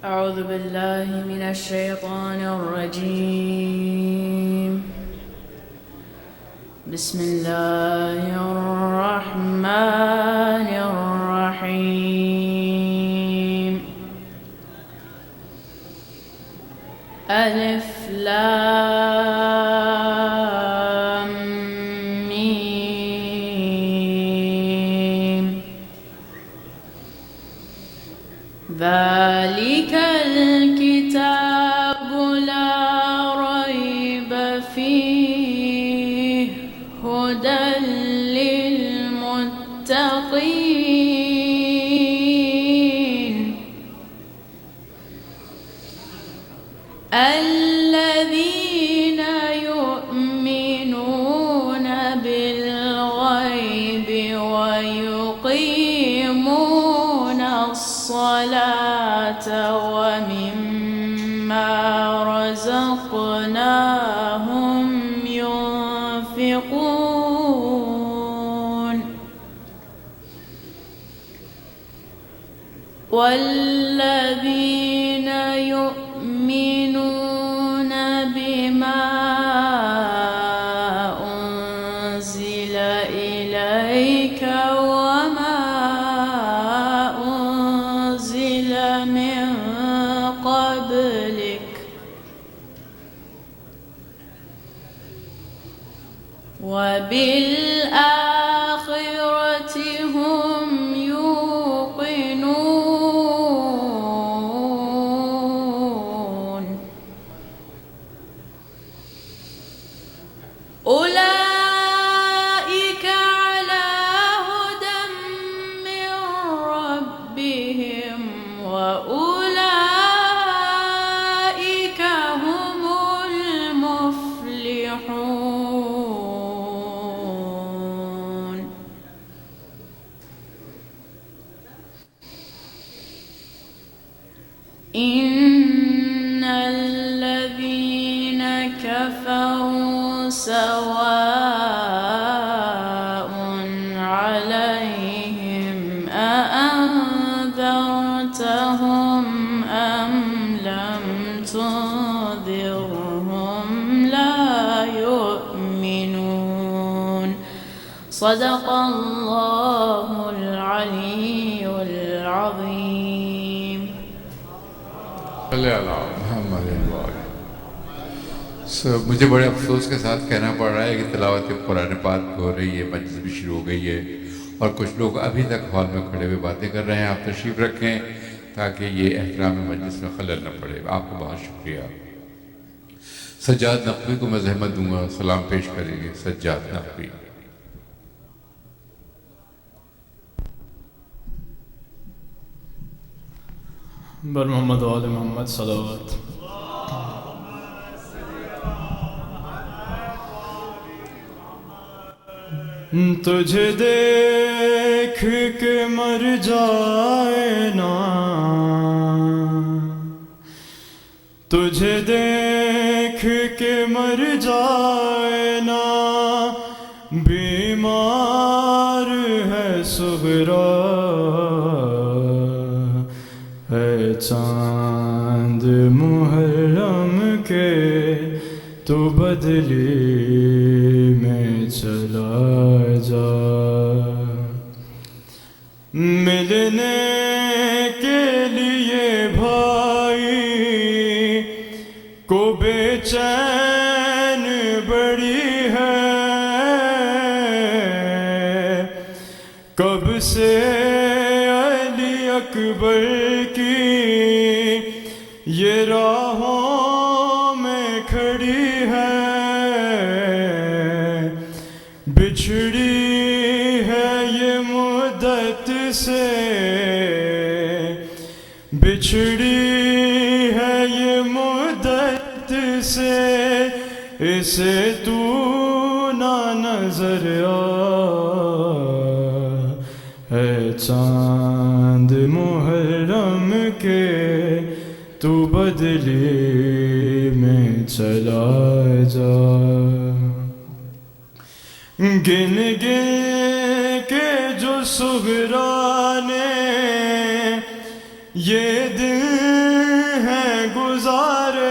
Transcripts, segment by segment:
أعوذ بالله من الشيطان الرجيم. بسم الله الرحمن الرحيم. ألف لام ميم. ذلك الكتاب لا ريب فيه هدى للمتقين الذين يؤمنون بالغيب ويقيمون الصلاة ومما رزقناهم ينفقون والذين يؤمنون بما أنزل إليك وما أنزل من قبلك وبالآخرة هم يوقنون أولئك على هدى من ربهم وأولئك هم المفلحون. إن الذين كفروا سواء عليهم أأنذرتهم أم لم تنذرهم لا يؤمنون. صدق الله العلي العظيم. مجھے بڑے افسوس کے ساتھ کہنا پڑ رہا ہے کہ تلاوت قرآن پاک ہو رہی ہے، مجلس بھی شروع ہو گئی ہے اور کچھ لوگ ابھی تک ہال میں کھڑے ہوئے باتیں کر رہے ہیں. آپ تشریف رکھیں تاکہ یہ احترام مجلس میں خلل نہ پڑے. آپ کو بہت شکریہ. سجاد نقوی کو میں زحمت دوں گا، سلام پیش کریں گے. سجاد نقوی. بر محمد و آل محمد صلوات. تجھے دیکھ کے مر جائے نا، تجھے دیکھ کے مر جائے نا، بیمار ہے صغرا ہے چاند محرم کے تو بدلی میں چلا جا. ملنے کے لیے بھائی کو بے چین بڑی ہے، کب سے علی اکبر کی یہ راہوں میں کھڑی ہے، بچھڑی ہے یہ مدت سے، بچھڑی ہے یہ مدت سے، اسے تو نہ نظر آ ہے چاند محرم کے تو بدلی میں چلا جا. گن گن کے جو صغرا نے یہ دن گزارے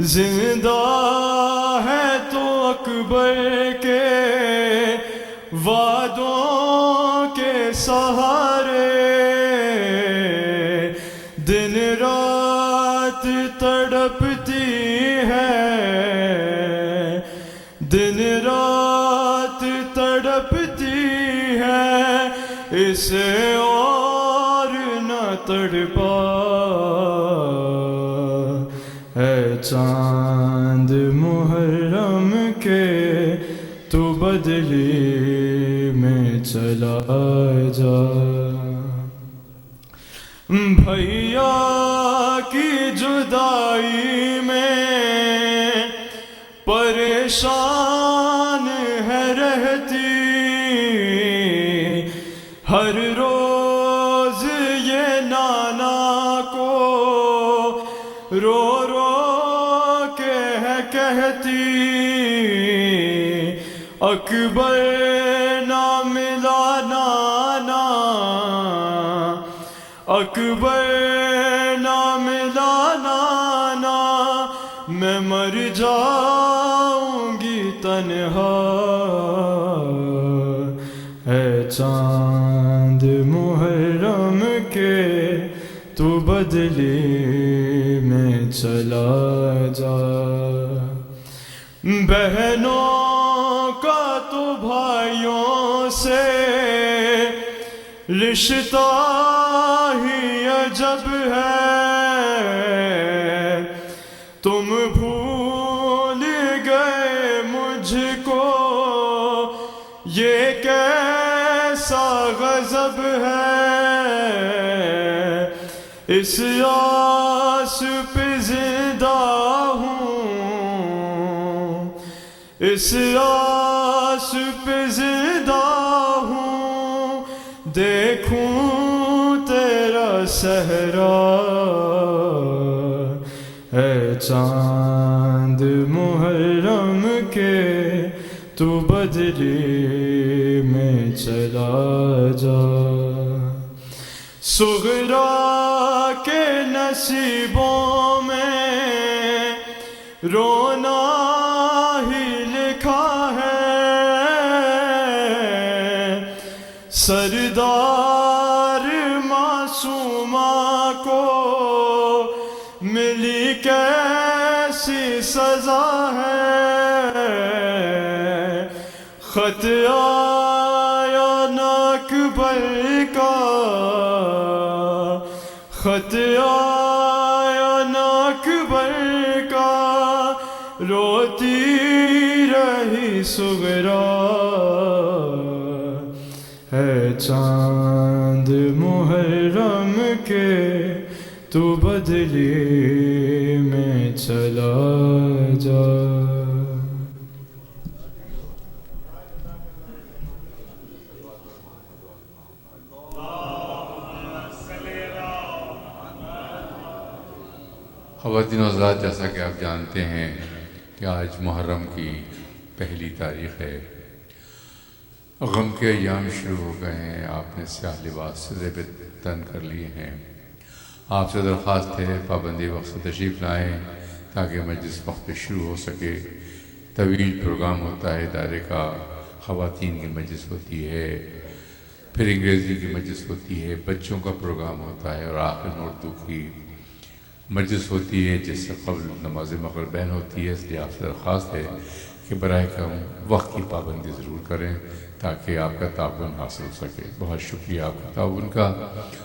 زندہ ہے تو اکبر کے وعدوں کے سہارے دن رات تڑپتی ہے دن رات تڑپتی ہے اسے اور نہ تڑپا ہے چاند محرم کے تو بدلی میں چلا جا بھیا کی جدائی میں پریشان ہے رہتی ہر روز یہ نانا کو رو رو کے ہے کہتی اکبر نہ ملا نانا اکبر نہ ملا نانا میں مر جاؤں گی تنہا ہے چاند محرم کے تو بدلی میں چلا جا بہنوں کا تو بھائیوں سے رشتہ ہی عجب ہے تم بھول گئے مجھ کو یہ کیسا غضب ہے اس آس پہ زندہ ہوں اس آس پہ زندہ ہوں دیکھوں تیرا صحرا ہے چاند محرم کے تو بدلی میں چلا جا صغرا کے نصیبوں میں رونا ہی لکھا ہے سردار معصومہ کو ملی کیسی سزا ہے خط آیا نہ اکبر کا خط آیا نہ اکبر کا روتی رہی صغرا ہے چاند محرم کے تو بدلی میں چلا جا خواتین و حضرات جیسا کہ آپ جانتے ہیں کہ آج محرم کی پہلی تاریخ ہے غم کے ایام شروع ہو گئے ہیں آپ نے سیاہ لباس سے زیب تن کر لیے ہیں آپ سے درخواست ہے پابندی وقت سے تشریف لائیں تاکہ مجلس وقت پہ شروع ہو سکے طویل پروگرام ہوتا ہے ادارے کا خواتین کی مجلس ہوتی ہے پھر انگریزی کی مجلس ہوتی ہے بچوں کا پروگرام ہوتا ہے اور آخر میں اردو کی مجلس ہوتی ہے جس سے قبل نماز مغرب بین ہوتی ہے اس لیے آپ سے درخواست ہے کہ براہ کرم وقت کی پابندی ضرور کریں تاکہ آپ کا تعاون حاصل ہو سکے بہت شکریہ آپ کا تعاون کا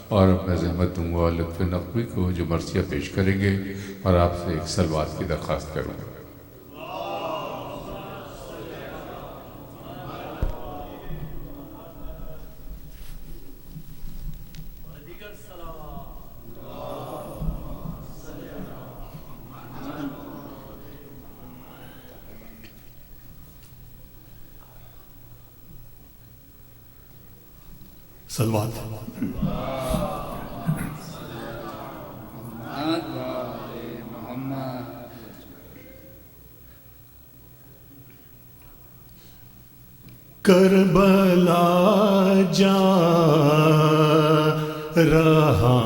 اور میں زحمت دوں گا لطف نقوی کو جو مرثیہ پیش کریں گے اور آپ سے ایک صلوات کی درخواست کروں گا صلوات کربلا جا رہا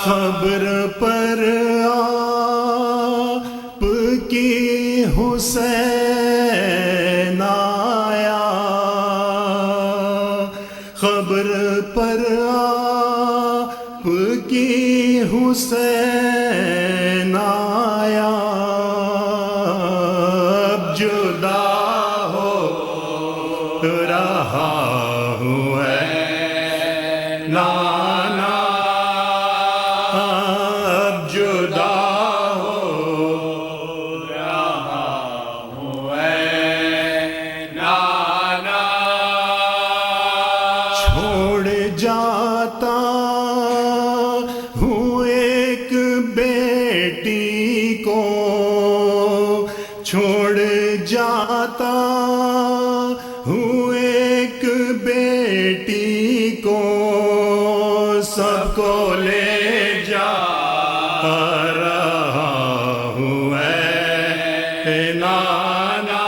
خبر پر آپ کی حسین آیا، خبر پر آپ کی حسین آیا، اب جدا ہو رہا ہوں اے نانا، اب جدا ہو رہا ہوں اے نانا، چھوڑ جاتا ہوں ایک بیٹی کو، چھوڑ جاتا ہوں ایک بیٹی کو، سب کو لے جا رہا ہوں اے نانا،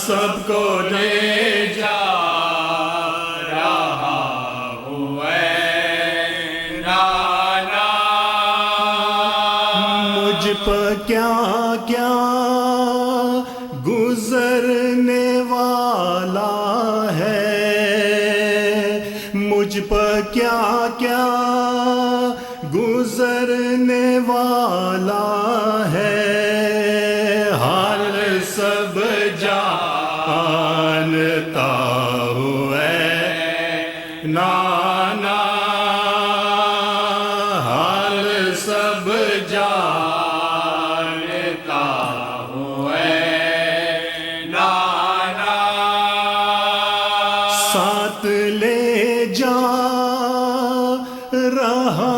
سب کو لے جا رہا ہوں اے نانا، مجھ پر کیا کیا گزرنے والا ہے، مجھ پر کیا کیا گزرنے والا ہے، حال سب جانتا ہوں اے نانا، حال سب جانتا ہوں اے نانا، ساتھ لے جا رہا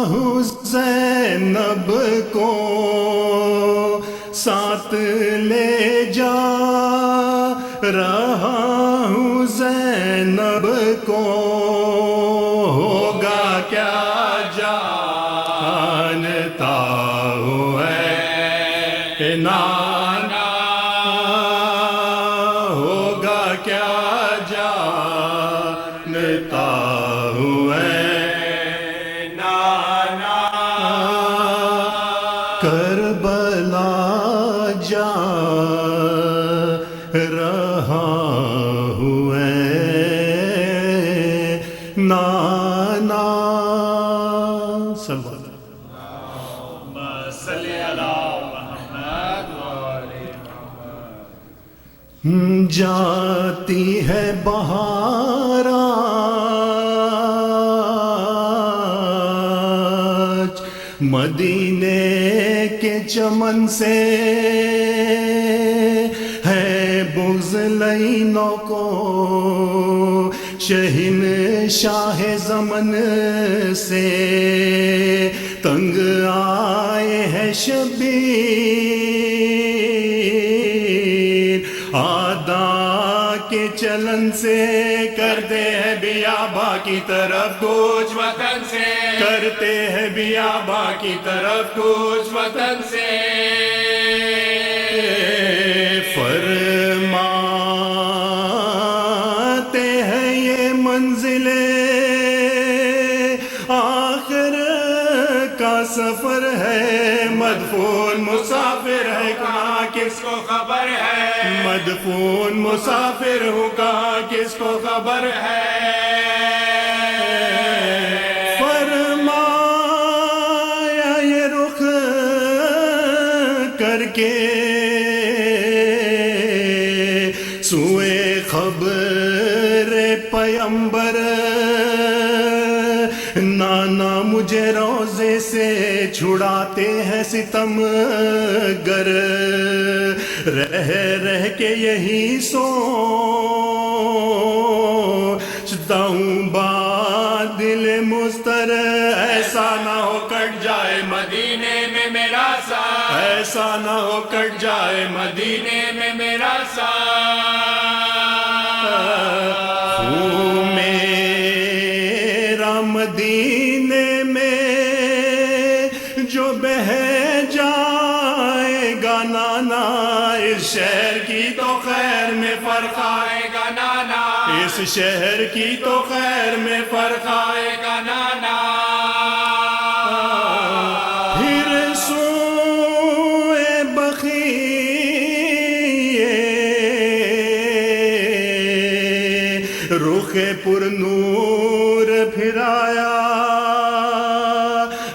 ہوں زینب کو، ساتھ لے جا رہا ہوں زینب کو، ہوگا کیا جانتا ہوں اے نانا، ہوگا کیا جانتا ہوں اے نانا، کربلا جا رہا ہوں اے نانا، صلی اللہ جاتی ہے بہار آج مدینے کے چمن سے، ہے بغض لعینوں کو شہنشاہ زمن سے، تنگ آئے ہیں شبیر آدا کے چلن سے، کرتے ہیں بیابا کی طرف کوچ وطن سے، کرتے ہیں بیابا کی طرف کوچ وطن سے، فرماتے ہیں یہ منزل آخر کا سفر ہے، مدفون مسافر ہے کہاں کس کو خبر ہے، مدفون مسافر ہوں کہاں کس کو خبر ہے، فرمایا یہ رخ کر کے سوئے خبر پیمبر، نانا مجھے روزے سے چھڑاتے ہیں ستم گر، رہ رہ کے یہی سوچتا ہوں بات دل مستر، ایسا نہ ہو کٹ جائے مدینے میں میرا ساتھ، ایسا نہ ہو کٹ جائے مدینے میں میرا ساتھ، میرا مدینے میں جو بہ جائے گا نانا، اس شہر کی تو خیر میں فرق آئے گا نانا، اس شہر کی تو خیر میں فرق آئے گا نانا،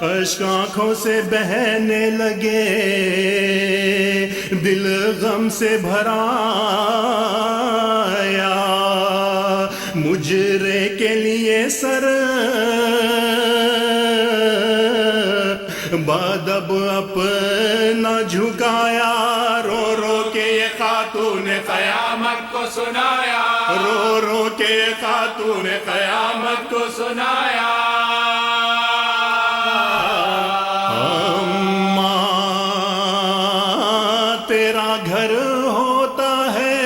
اشک آنکھوں سے بہنے لگے، دل غم سے بھرا آیا، مجرے کے لیے سر بادب اپنا جھکایا، رو رو کے یہ خاتون قیامت کو سنایا، رو رو کے یہ خاتون قیامت کو سنایا۔ اماں تیرا گھر ہوتا ہے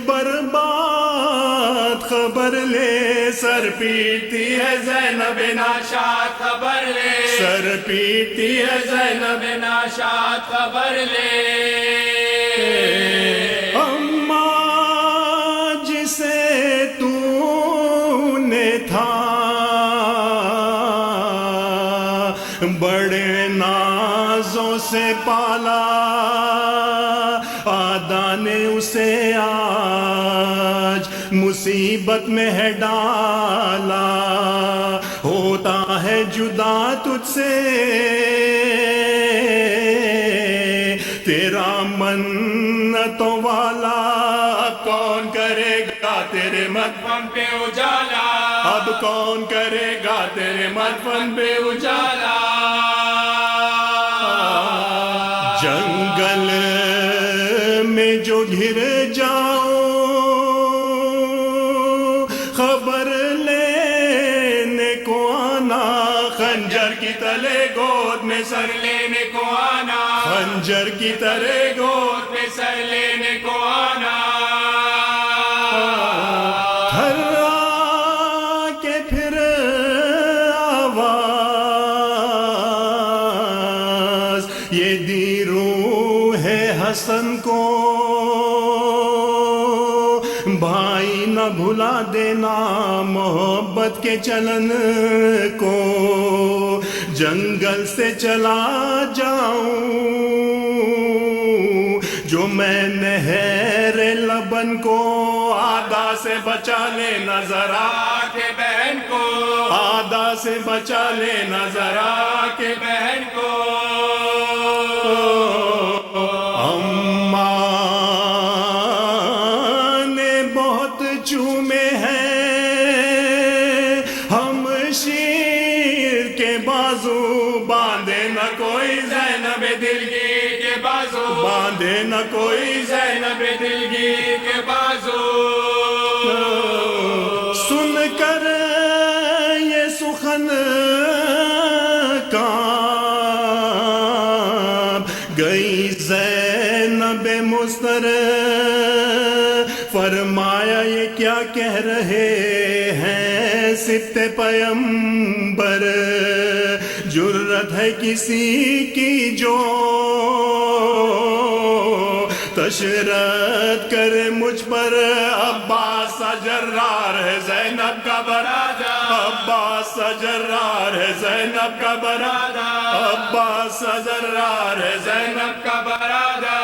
برباد، خبر لے سر پیٹتی ہے زینب ناشاد، خبر لے سر پیٹتی ہے زینب ناشاد، خبر لے۔ اماں جسے تو نے تھا بڑے نازوں سے پالا، آدھا نے اسے آج مصیبت میں ہے ڈالا، ہوتا ہے جدا تجھ سے تیرا منتوں والا، اب کون کرے گا تیرے مدفن پہ اجالا، اب کون کرے گا تیرے مدفن پہ اجالا۔ جنگل میں جو گھر جاؤ خبر لینے کو آنا، خنجر کی تلے گود میں سر لینے کو آنا، خنجر کی تلے گود میں سر لینے کو آنا۔ تھر آ کے پھر آواز یہ دی روح حسن کو، بھائی نہ بھلا دینا محبت کے چلن کو، جنگل سے چلا جاؤں جو میں نہر لبن کو، آدھا سے بچا لینا ذرا کے بہن کو، آدھا سے بچا لینا ذرا کے بہن کو۔ چومے ہیں ہم شیر کے بازو، باندھے نہ کوئی زینب دلگیر کے بازو، باندھے نہ کوئی زینب دلگیر کے بازو۔ سن کر یہ سخن کانپ گئی زینب مضطر، فرمایا یہ کیا کہہ رہے ہیں صفت پیمبر، جرت ہے کسی کی جو تشرت کرے مجھ پر، عباس جرار ہے زینب کا برادر، عباس جرار ہے زینب کا برادر، عباس جرار ہے زینب کا برادر۔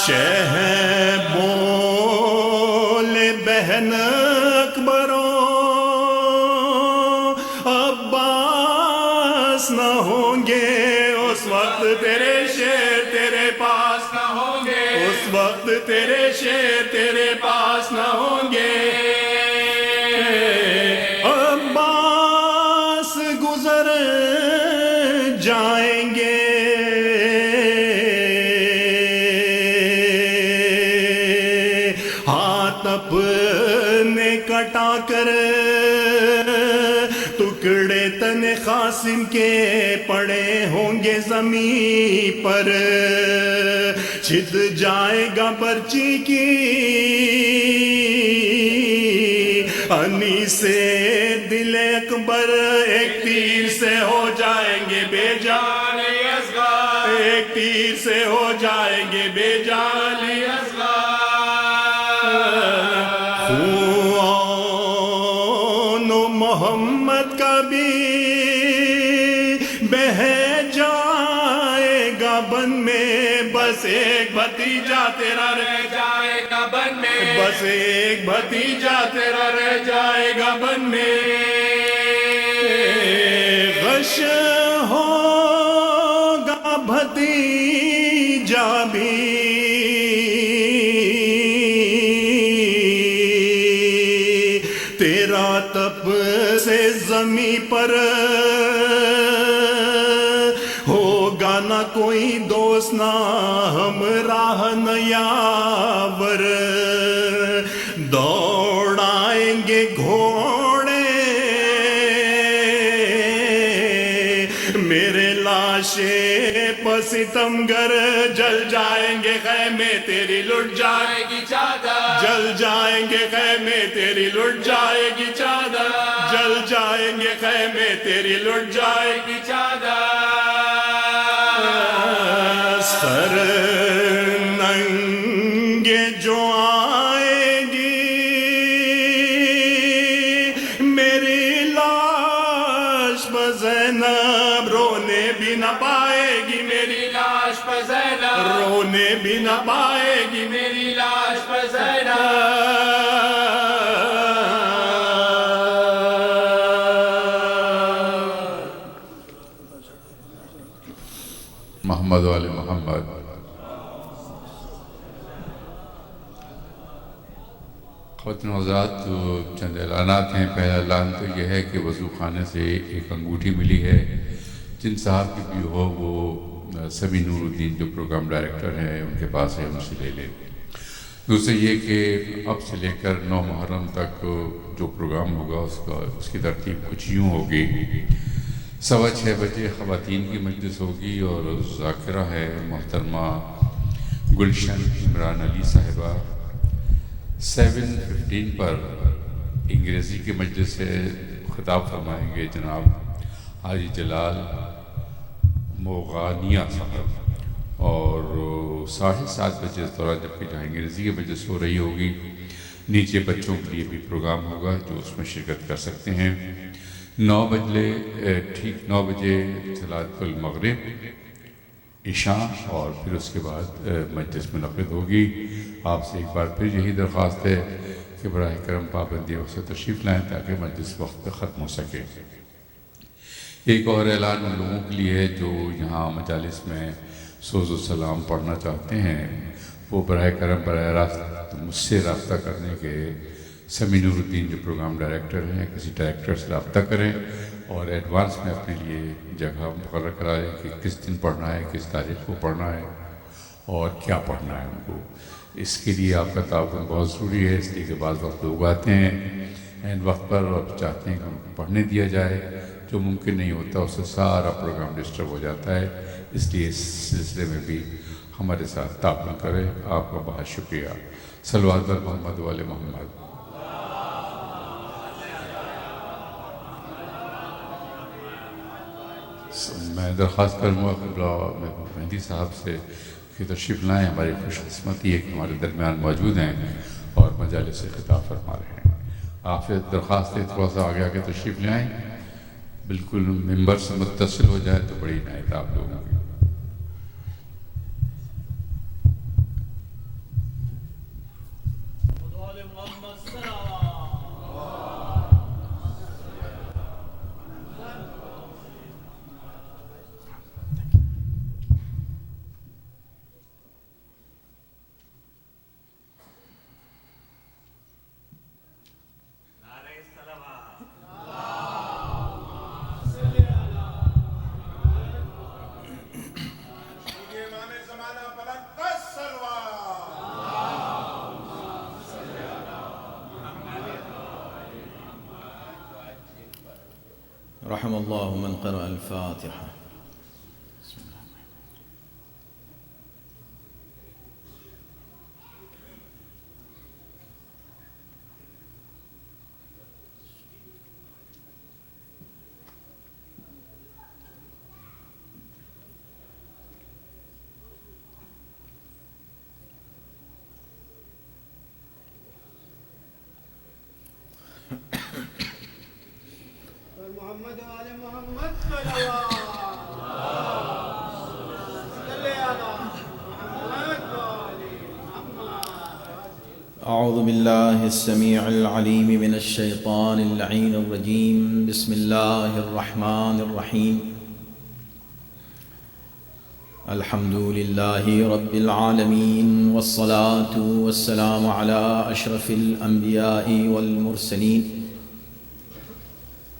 شہ بولے بہن اکبرو عباس نہ ہوں گے اس وقت تیرے شیر تیرے پاس نہ ہوں گے، اس وقت تیرے شیر تیرے پاس نہ ہوں گے۔ عباس گزر جائیں گے اپنے کٹا کر، ٹکڑے تن قاسم کے پڑے ہوں گے زمین پر، چھد جائے گا برچی کی انی سے دل اکبر، ایک تیر سے ہو جائیں گے بے جان اصغر، ایک تیر سے ہو جائیں گے بے جان اصغر۔ محمد کا بھی بہ جائے گا بن میں، بس ایک بھتیجا تیرا رہ جائے گا بن میں، بس ایک بھتیجا تیرا رہ جائے گا بن میں، غش ہوگا بھتیجا بھی تیرا تپ سے زمیں پر، ہوگا نہ کوئی دوست نہ ہمراہ نہ یاور، دوڑائیں گے گھوڑے میرے لاشے پستمگر، جل جائیں گے خیمے تیری لٹ جائے گی چادر، جل جائیں گے خیمے تیری لٹ جائے گی چادر، جل جائیں گے خیمے تیری لٹ جائے گی چادر، سر ننگے جو آئے گی میری لاش پہ زینب، رونے بھی نہ پائے گی میری لاش پہ زینب، رونے بھی نہ پائے گی میری لاش پہ زینب۔ محمد والے محمد۔ خواتین حضرات، تو چند اعلانات ہیں۔ پہلا اعلان تو یہ ہے کہ وضو خانے سے ایک انگوٹھی ملی ہے، جن صاحب کی بھی ہو وہ سمی نور الدین جو پروگرام ڈائریکٹر ہیں ان کے پاس ہے، ان سے لے لیں۔ دوسرے یہ کہ اب سے لے کر 9 محرم تک جو پروگرام ہوگا اس کی ترتیب کچھ یوں ہوگی: 6:15 بجے خواتین کی مجلس ہوگی اور ذاکرہ ہے محترمہ گلشن عمران علی صاحبہ۔ 7:15 پر انگریزی کی مجلس سے خطاب فرمائیں گے جناب حاجی جلال موغانیہ صاحب، اور 7:30 بجے اس دوران جبکہ جہاں انگریزی کی مجلس ہو رہی ہوگی، نیچے بچوں کے لیے بھی پروگرام ہوگا جو اس میں شرکت کر سکتے ہیں۔ 9 بجے صلاۃ المغرب عشاء، اور پھر اس کے بعد مجلس منعقد ہوگی۔ آپ سے ایک بار پھر یہی درخواست ہے کہ براہ کرم پابندی وقت سے تشریف لائیں تاکہ مجلس وقت پہ ختم ہو سکے۔ ایک اور اعلان ان لوگوں کے لیے ہے جو یہاں مجالس میں سوز و سلام پڑھنا چاہتے ہیں، وہ براہ کرم براہ راست مجھ سے رابطہ کرنے کے سمی نور الدین جو پروگرام ڈائریکٹر ہیں کسی ڈائریکٹر سے رابطہ کریں اور ایڈوانس میں اپنے لیے جگہ مقرر کرائیں کہ کس دن پڑھنا ہے، کس تاریخ کو پڑھنا ہے اور کیا پڑھنا ہے ان کو۔ اس کے لیے آپ کا تعاون بہت ضروری ہے، اس لیے کہ بعض وقت لوگ آتے ہیں اینڈ وقت پر اور چاہتے ہیں کہ ان کو پڑھنے دیا جائے، جو ممکن نہیں ہوتا، اس سے سارا پروگرام ڈسٹرب ہو جاتا ہے۔ اس لیے اس سلسلے میں بھی ہمارے ساتھ تعاون کریں۔ آپ کا بہت شکریہ۔ صلوات بر محمد والے محمد۔ میں درخواست کروں گا قبلہ مہدی صاحب سے کہ تشریف لائیں۔ ہماری خوش قسمتی ہے کہ ہمارے درمیان موجود ہیں اور مجالس سے خطاب فرما رہے ہیں۔ آپ سے درخواست ہے تھوڑا سا آگے تشریف لے آئیں، بالکل ممبر سے متصل ہو جائے تو بڑی عنایت آپ لوگوں کی۔ رحم الله من قرأ الفاتحة. محمد وآل محمد صلی اللہ أعوذ بالله السميع العليم من الشيطان اللعين الرجيم. بسم الله الرحمن الرحيم. الحمد لله رب العالمين، والصلاة والسلام على أشرف الأنبياء والمرسلين،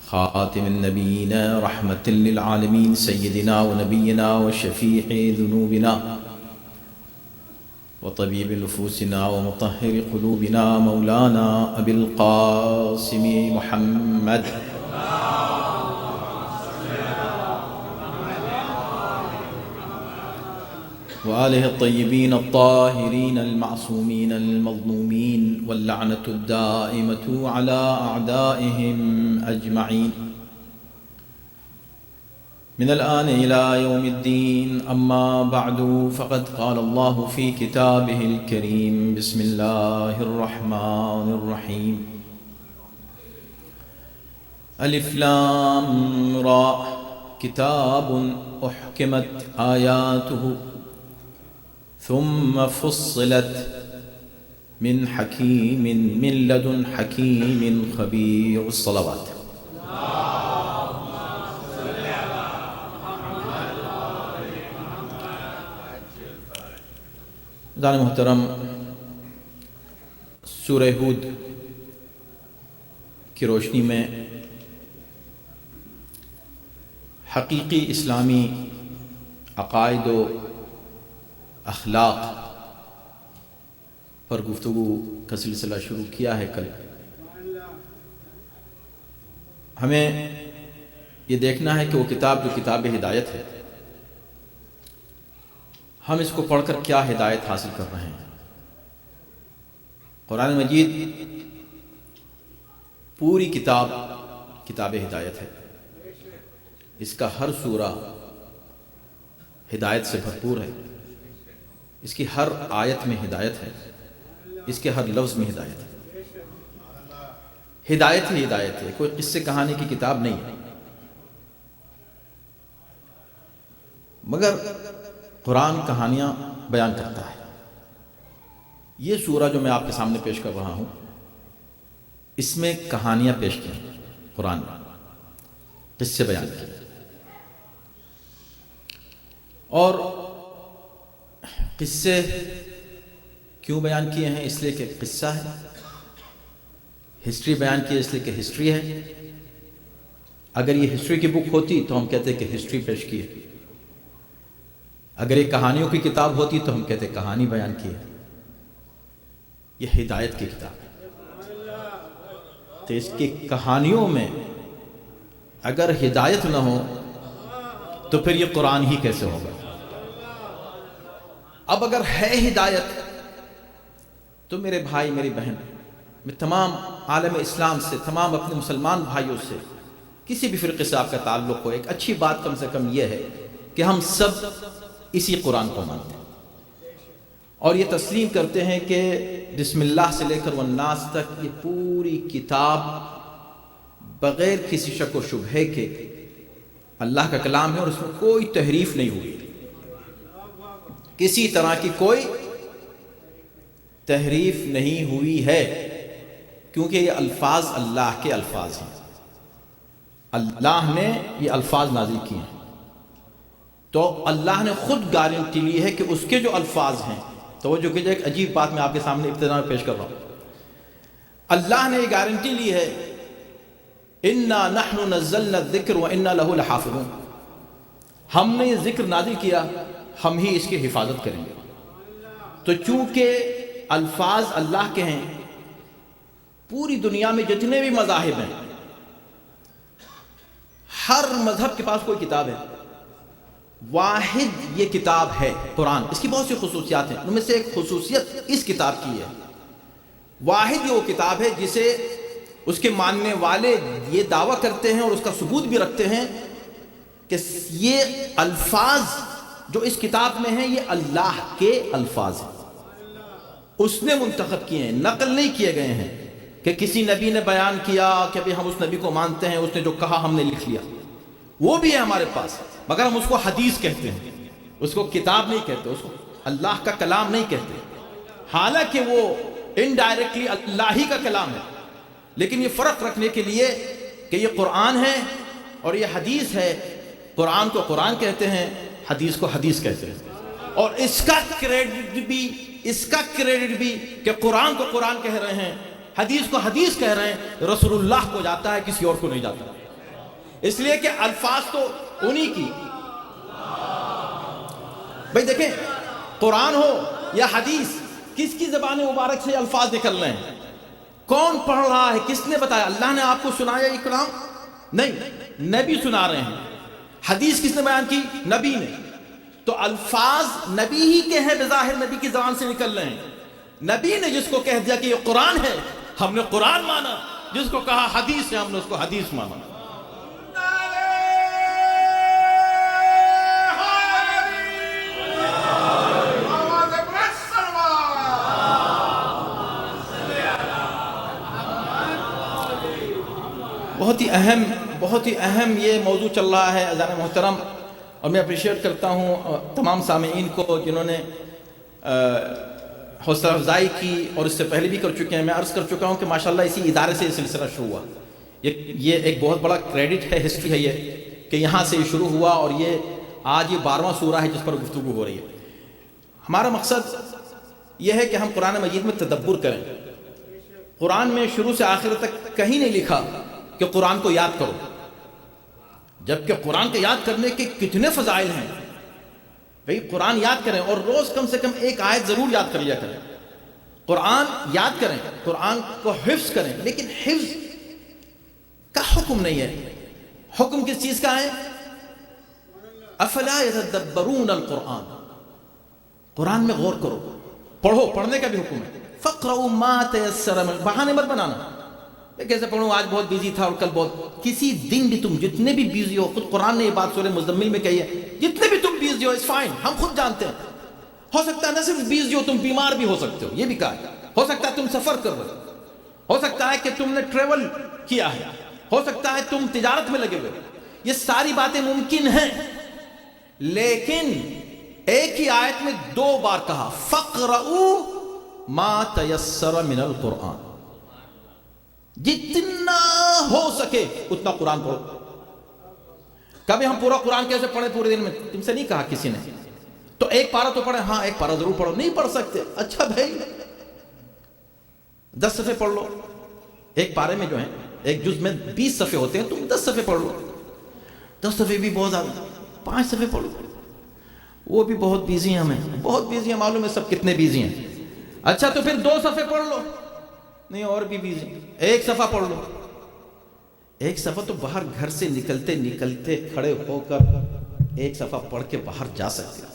خاتم النبيين رحمة للعالمين، سيدنا ونبينا وشفيع ذنوبنا وطبيب نفوسنا ومطهر قلوبنا مولانا أبي القاسم محمد وآله الطيبين الطاهرين المعصومين المظلومين، واللعنة الدائمة على أعدائهم أجمعين من الآن إلى يوم الدين. أما بعد، فقد قال الله في كتابه الكريم: بسم الله الرحمن الرحيم. ألف لام را، كتاب أحكمت آياته ثم فصلت من حكيم من لدن حكيم خبير. الصلوات. دان محترم، سورہ ہود کی روشنی میں حقیقی اسلامی عقائد و اخلاق پر گفتگو کا سلسلہ شروع کیا ہے. کل ہمیں یہ دیکھنا ہے کہ وہ کتاب جو کتاب ہدایت ہے، ہم اس کو پڑھ کر کیا ہدایت حاصل کر رہے ہیں. قرآن مجید پوری کتاب ہدایت ہے. اس کا ہر سورہ ہدایت سے بھرپور ہے. اس کی ہر آیت میں ہدایت ہے. اس کے ہر لفظ میں ہدایت ہے. ہدایت ہی ہدایت ہے. کوئی قصے کہانی کی کتاب نہیں ہے. مگر قرآن کہانیاں بیان کرتا ہے. یہ سورہ جو میں آپ کے سامنے پیش کر رہا ہوں، اس میں کہانیاں پیش کی ہیں. قرآن میں قصے بیان کیے. اور قصے کیوں بیان کیے ہیں؟ اس لیے کہ قصہ ہے. ہسٹری بیان کی اس لیے کہ ہسٹری ہے. اگر یہ ہسٹری کی بک ہوتی تو ہم کہتے کہ ہسٹری پیش کی ہے. اگر یہ کہانیوں کی کتاب ہوتی تو ہم کہتے کہانی بیان کی ہے. یہ ہدایت کی کتاب ہے. تو اس کی کہانیوں میں اگر ہدایت نہ ہو تو پھر یہ قرآن ہی کیسے ہوگا؟ اب اگر ہے ہدایت تو میرے بھائی میری بہن، میں تمام عالم اسلام سے، تمام اپنے مسلمان بھائیوں سے، کسی بھی فرقے سے آپ کا تعلق ہو، ایک اچھی بات کم سے کم یہ ہے کہ ہم سب اسی قرآن کو مانتے ہیں اور یہ تسلیم کرتے ہیں کہ بسم اللہ سے لے کر والناس تک یہ پوری کتاب بغیر کسی شک و شبہے کے اللہ کا کلام ہے اور اس میں کوئی تحریف نہیں ہوئی. کسی طرح کی کوئی تحریف نہیں ہوئی ہے، کیونکہ یہ الفاظ اللہ کے الفاظ ہیں. اللہ نے یہ الفاظ نازل کیے ہیں تو اللہ نے خود گارنٹی لی ہے کہ اس کے جو الفاظ ہیں، توجہ کیجئے، ایک عجیب بات میں آپ کے سامنے ابتدا میں پیش کر رہا ہوں. اللہ نے یہ گارنٹی لی ہے اِنَّا نَحْنُ نَزَّلْنَا الذِّكْرَ وَإِنَّا لَهُ لَحَافِظُونَ. ہم نے یہ ذکر نازل کیا، ہم ہی اس کی حفاظت کریں گے. تو چونکہ الفاظ اللہ کے ہیں، پوری دنیا میں جتنے بھی مذاہب ہیں، ہر مذہب کے پاس کوئی کتاب ہے، واحد یہ کتاب ہے قرآن. اس کی بہت سی خصوصیات ہیں، ان میں سے ایک خصوصیت اس کتاب کی ہے، واحد یہ وہ کتاب ہے جسے اس کے ماننے والے یہ دعویٰ کرتے ہیں اور اس کا ثبوت بھی رکھتے ہیں کہ یہ الفاظ جو اس کتاب میں ہیں یہ اللہ کے الفاظ ہیں، اس نے منتخب کیے ہیں، نقل نہیں کیے گئے ہیں کہ کسی نبی نے بیان کیا کہ ابھی ہم اس نبی کو مانتے ہیں، اس نے جو کہا ہم نے لکھ لیا. وہ بھی ہے ہمارے پاس، مگر ہم اس کو حدیث کہتے ہیں، اس کو کتاب نہیں کہتے، اس کو اللہ کا کلام نہیں کہتے. حالانکہ وہ انڈائریکٹلی اللہ ہی کا کلام ہے، لیکن یہ فرق رکھنے کے لیے کہ یہ قرآن ہے اور یہ حدیث ہے. قرآن کو قرآن کہتے ہیں، حدیث کو حدیث کہتے ہیں، اور اس کا کریڈٹ بھی کہ قرآن کو قرآن کہہ رہے ہیں، حدیث کو حدیث کہہ رہے ہیں، رسول اللہ کو جاتا ہے، کسی اور کو نہیں جاتا. اس لیے کہ الفاظ تو انہی کی. بھئی دیکھیں، قرآن ہو یا حدیث، کس کی زبان مبارک سے الفاظ نکل رہے ہیں؟ کون پڑھ رہا ہے؟ کس نے بتایا؟ اللہ نے آپ کو سنایا یہ کلام؟ نہیں، نبی سنا رہے ہیں. حدیث کس نے بیان کی؟ نبی نے. تو الفاظ نبی ہی کے ہیں، بظاہر نبی کی زبان سے نکل رہے ہیں. نبی نے جس کو کہہ دیا کہ یہ قرآن ہے، ہم نے قرآن مانا. جس کو کہا حدیث ہے، ہم نے اس کو حدیث مانا. بہت ہی اہم یہ موضوع چل رہا ہے عزیزان محترم، اور میں اپریشیٹ کرتا ہوں تمام سامعین کو جنہوں نے حوصلہ افزائی کی، اور اس سے پہلے بھی کر چکے ہیں. میں عرض کر چکا ہوں کہ ماشاءاللہ اسی ادارے سے یہ سلسلہ شروع ہوا. یہ ایک بہت بڑا کریڈٹ ہے، ہسٹری ہے یہ، کہ یہاں سے یہ شروع ہوا، اور آج یہ 12واں سورہ ہے جس پر گفتگو ہو رہی ہے. ہمارا مقصد یہ ہے کہ ہم قرآن مجید میں تدبر کریں. قرآن میں شروع سے آخر تک کہیں نہیں لکھا کہ قرآن کو یاد کرو، جبکہ قرآن کو یاد کرنے کے کتنے فضائل ہیں. بھئی قرآن یاد کریں، اور روز کم سے کم ایک آیت ضرور یاد کر لیا کریں. قرآن یاد کریں، قرآن کو حفظ کریں، لیکن حفظ کا حکم نہیں ہے. حکم کس چیز کا ہے؟ افلا یتدبرون القرآن، قرآن میں غور کرو، پڑھو. پڑھنے کا بھی حکم ہے. فقرؤوا ما تیسر من، بہانے مت بنانا. کیسے پڑھوں، آج بہت بیزی تھا اور کل بہت. کسی دن بھی تم جتنے بھی بیزی ہو، خود قرآن نے یہ بات سورہ مزمل میں کہی ہے، جتنے بھی تم بیزی ہو اٹس فائن، ہم خود جانتے ہیں. ہو سکتا ہے نہ صرف بیزی ہو، تم بیمار بھی ہو سکتے ہو، یہ بھی کہا. ہو سکتا ہے تم سفر کر رہے ہو سکتا ہے کہ تم نے ٹریول کیا ہے، ہو سکتا ہے تم تجارت میں لگے ہوئے. یہ ساری باتیں ممکن ہیں، لیکن ایک ہی آیت میں 2 بار کہا فقرؤوا ما تیسر من القرآن. جتنا ہو سکے اتنا قرآن پڑھو. کبھی ہم پورا قرآن کیسے پڑھیں پورے دن میں؟ تم سے نہیں کہا کسی نے. تو ایک پارہ تو پڑھیں. ہاں ایک پارہ ضرور پڑھو. نہیں پڑھ سکتے، اچھا بھائی 10 صفحے پڑھ لو. ایک پارے میں جو ہیں، ایک جز میں 20 صفحے ہوتے ہیں، تم 10 صفحے پڑھ لو. 10 صفحے بھی بہت زیادہ، 5 صفحے پڑھ لو. وہ بھی بہت بیزی ہیں، ہمیں بہت بیزی ہیں، معلوم ہے سب کتنے بیزی ہیں. اچھا تو پھر 2 صفحے پڑھ لو. نہیں اور بھی بیزی، 1 صفحہ پڑھ لو. 1 صفحہ تو باہر گھر سے نکلتے نکلتے کھڑے ہو کر 1 صفحہ پڑھ کے باہر جا سکتے ہو.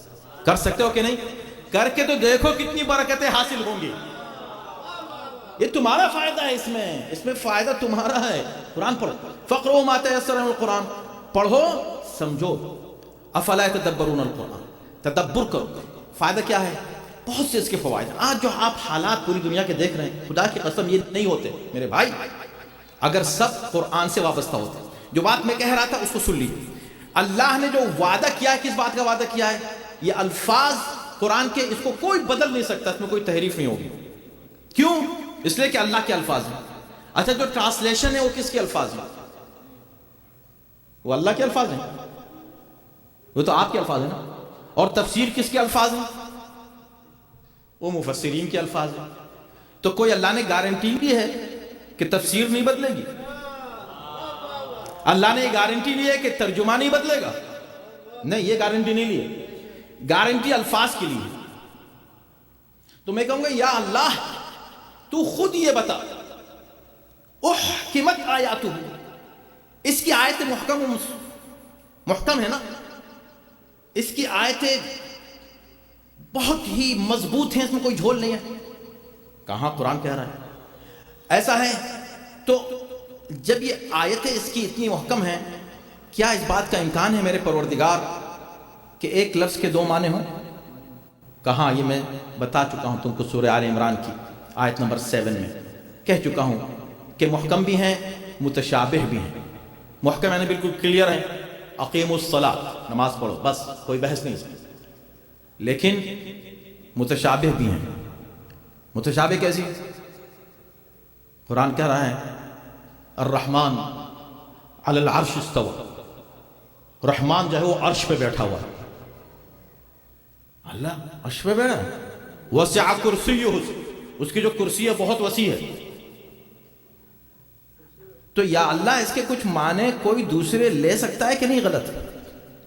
کر سکتے ہو کہ نہیں؟ کر کے تو دیکھو کتنی برکتیں حاصل ہوں گی. یہ تمہارا فائدہ ہے، اس میں فائدہ تمہارا ہے. قرآن پڑھو. فقرؤوا ما تیسر من القرآن، پڑھو سمجھو. افلا یتدبرون القرآن، تدبر کرو. فائدہ کیا ہے؟ بہت سے اس کے فوائد. آج جو آپ حالات پوری دنیا کے دیکھ رہے ہیں، خدا کی قسم یہ نہیں ہوتے میرے بھائی اگر سب قرآن سے وابستہ ہوتے. جو بات میں کہہ رہا تھا اس کو سن لیجیے. اللہ نے جو وعدہ کیا ہے، کس بات کا وعدہ کیا ہے؟ یہ الفاظ قرآن کے، اس کو کوئی بدل نہیں سکتا، اس میں کوئی تحریف نہیں ہوگی. کیوں؟ اس لیے کہ اللہ کے الفاظ ہیں. اچھا جو ٹرانسلیشن ہے وہ کس کے الفاظ ہیں؟ وہ اللہ کے الفاظ ہیں، وہ تو آپ کے الفاظ ہیں نا. اور تفسیر کس کے الفاظ ہیں؟ وہ مفسرین کے الفاظ ہیں. تو کوئی اللہ نے گارنٹی دی ہے کہ تفسیر نہیں بدلے گی؟ اللہ نے یہ گارنٹی لی ہے کہ ترجمہ نہیں بدلے گا؟ نہیں، یہ گارنٹی نہیں لی ہے. گارنٹی الفاظ کے لیے. تو میں کہوں گا یا اللہ تو خود یہ بتا، احکمت آیاتہ، اس کی آیت محکم ہے نا، اس کی آیتیں بہت ہی مضبوط ہیں، اس میں کوئی جھول نہیں ہے. کہاں قرآن کہہ رہا ہے ایسا ہے؟ تو جب یہ آیتیں اس کی اتنی محکم ہیں، کیا اس بات کا امکان ہے میرے پروردگار کہ ایک لفظ کے 2 معنی ہوں؟ کہاں؟ یہ میں بتا چکا ہوں تم کو سورہ آل عمران کی آیت نمبر 7 میں کہہ چکا ہوں کہ محکم بھی ہیں، متشابہ بھی ہیں. محکم یعنی بالکل کلیئر ہیں، اقیموا الصلاۃ، نماز پڑھو، بس کوئی بحث نہیں اس میں. لیکن متشابہ بھی ہیں. متشابہ کیسی؟ قرآن کہہ رہا ہے الرحمن علی العرش استوى، رحمان جو ہے وہ عرش پہ بیٹھا ہوا ہے. اللہ عرش پہ بیٹھا ہے. وسع کرسیہ، اس کی جو کرسی ہے بہت وسیع ہے. تو یا اللہ اس کے کچھ معنی کوئی دوسرے لے سکتا ہے کہ نہیں؟ غلط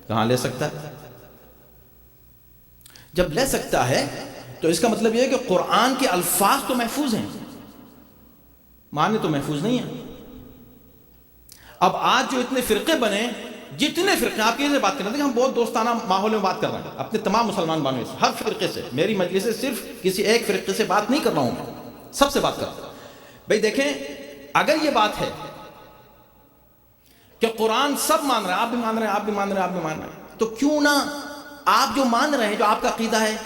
کہاں لے سکتا ہے؟ جب لے سکتا ہے تو اس کا مطلب یہ ہے کہ قرآن کے الفاظ تو محفوظ ہیں، معنی تو محفوظ نہیں ہیں. اب آج جو اتنے فرقے بنے، جتنے فرقے، آپ کی سے بات کرنا، ہم بہت دوستانہ ماحول میں بات کر رہے ہیں اپنے تمام مسلمان بھائیوں سے، ہر فرقے سے. میری مجلس سے صرف کسی ایک فرقے سے بات نہیں کر رہا ہوں، سب سے بات کر رہا ہوں. بھائی دیکھیں، اگر یہ بات ہے کہ قرآن سب مان رہے ہیں، آپ بھی مان رہے ہیں، آپ بھی مان رہے ہیں، آپ بھی مان رہے ہیں، تو کیوں نہ آپ جو مان رہے ہیں، جو آپ کا عقیدہ ہے،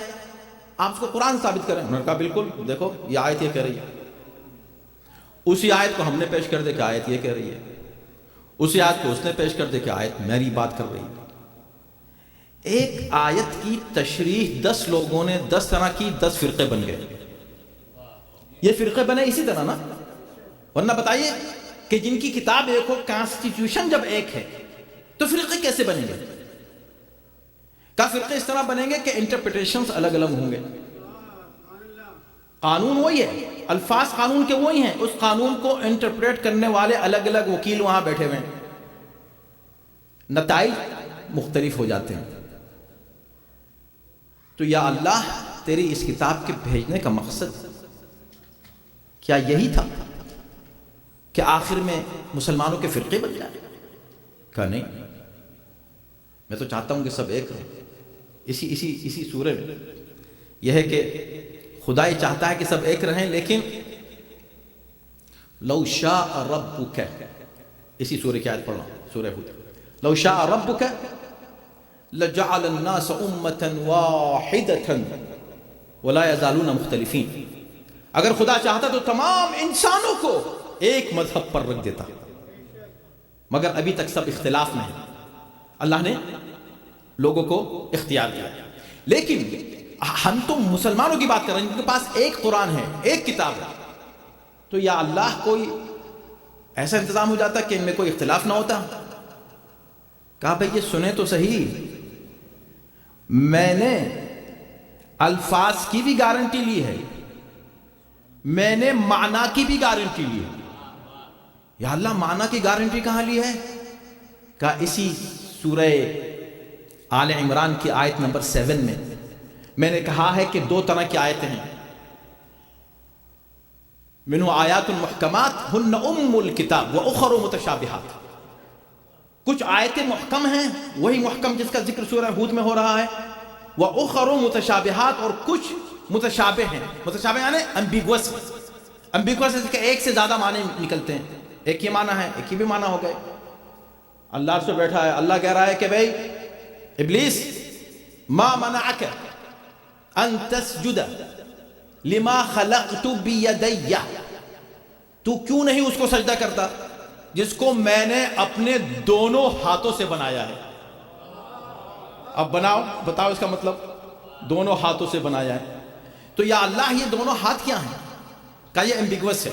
آپ اس کو قرآن ثابت کریں. انہوں نے کہا بالکل، دیکھو یہ آیت یہ کہہ رہی ہے. اسی آیت کو ہم نے پیش کر دے کہ آیت یہ کہہ رہی ہے، اسی آیت کو اس نے پیش کر دے کہ آیت میری بات کر رہی ہے. ایک آیت کی تشریح 10 لوگوں نے 10 طرح کی 10 فرقے بن گئے. یہ فرقے بنے اسی طرح نا، ورنہ بتائیے کہ جن کی کتاب ایک ہو، کانسٹیٹیوشن جب ایک ہے تو فرقے کیسے بنیں گے؟ کیا فرقے اس طرح بنیں گے کہ انٹرپریٹیشنز الگ الگ ہوں گے؟ قانون وہی ہے، الفاظ قانون کے وہی ہیں، اس قانون کو انٹرپریٹ کرنے والے الگ الگ وکیل وہاں بیٹھے ہوئے ہیں، نتائج مختلف ہو جاتے ہیں. تو یا اللہ، تیری اس کتاب کے بھیجنے کا مقصد کیا یہی تھا کہ آخر میں مسلمانوں کے فرقے بن جائیں؟ کہا نہیں، میں تو چاہتا ہوں کہ سب ایک رہیں. اسی سورے میں یہ ہے کہ خدا ہی چاہتا ہے کہ سب ایک رہیں، لیکن لو شاء ربک، اسی سورے کی آیت پڑھ رہا ہوں، سورہ ہود. لو شاء ربک لجعل الناس امة واحدة ولا يزالون مختلفین. اگر خدا چاہتا تو تمام انسانوں کو ایک مذہب پر رکھ دیتا، مگر ابھی تک سب اختلاف میں ہیں. اللہ نے لوگوں کو اختیار دیا. لیکن ہم تو مسلمانوں کی بات کر رہے ہیں جن کے پاس ایک قرآن ہے، ایک کتاب ہے. تو یا اللہ کوئی ایسا انتظام ہو جاتا کہ ان میں کوئی اختلاف نہ ہوتا. کہا بھئی یہ سنیں تو صحیح، میں نے الفاظ کی بھی گارنٹی لی ہے، میں نے معنی کی بھی گارنٹی لی ہے. یا اللہ معنی کی گارنٹی کہاں لی ہے؟ کہا اسی سورہ آل عمران کی آیت نمبر 7 میں نے کہا ہے کہ 2 طرح کی آیتیں ہیں. منہ آیات محکمات ہن ام الکتاب واخر متشابہات. کچھ آیتیں محکم ہیں، وہی محکم جس کا ذکر سورہ ہود میں ہو رہا ہے، واخر متشابہات، اور کچھ متشابہ ہیں. متشابہ یعنی امبیگوس. امبیگوس اس کے ایک سے زیادہ معنی نکلتے ہیں، ایک یہ معنی ہے، ایک ہی بھی معنی ہو گئے. اللہ عرش پہ بیٹھا ہے، اللہ کہہ رہا ہے کہ بھئی ابلیس ما منعک ان تسجد لما خلقت بیدی، تو کیوں نہیں اس کو سجدہ کرتا جس کو میں نے اپنے دونوں ہاتھوں سے بنایا ہے. اب بتاؤ اس کا مطلب، دونوں ہاتھوں سے بنایا ہے. تو یا اللہ یہ دونوں ہاتھ کیا ہیں؟ کہ یہ ایمبیگوس ہے.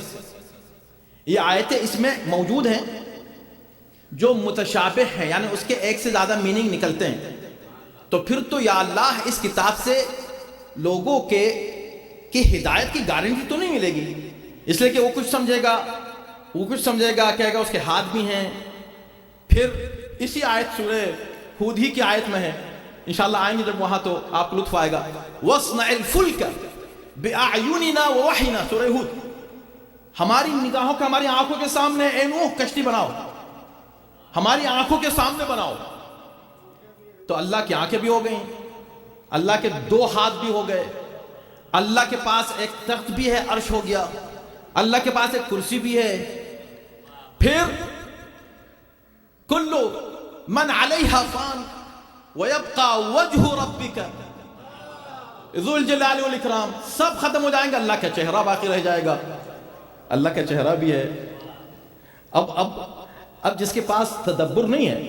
یہ آیتیں اس میں موجود ہیں جو متشابہ ہیں، یعنی اس کے ایک سے زیادہ میننگ نکلتے ہیں. تو پھر تو یا اللہ اس کتاب سے لوگوں کی ہدایت کی گارنٹی تو نہیں ملے گی، اس لیے کہ وہ کچھ سمجھے گا کہے گا اس کے ہاتھ بھی ہیں. پھر اسی آیت سورہ ہود ہی کی آیت میں ہے، انشاءاللہ آئیں گے جب وہاں تو آپ لطف آئے گا. وَاصْنَعِ الْفُلْكَ بِأَعْيُنِنَا وَوَحْيِنَا، سورہ ہود. ہماری نگاہوں کے، ہماری آنکھوں کے سامنے اے نوح کشتی بناؤ، ہماری آنکھوں کے سامنے بناؤ. تو اللہ کی آنکھیں بھی ہو گئیں، اللہ کے 2 ہاتھ بھی ہو گئے، اللہ کے پاس ایک تخت بھی ہے، عرش ہو گیا، اللہ کے پاس ایک کرسی بھی ہے. پھر کلو من علیہا فان ویبقى وجہ ربک ذو الجلال والاکرام. سب ختم ہو جائیں گے، اللہ کا چہرہ باقی رہ جائے گا. اللہ کا چہرہ بھی ہے. اب جس کے پاس تدبر نہیں ہے،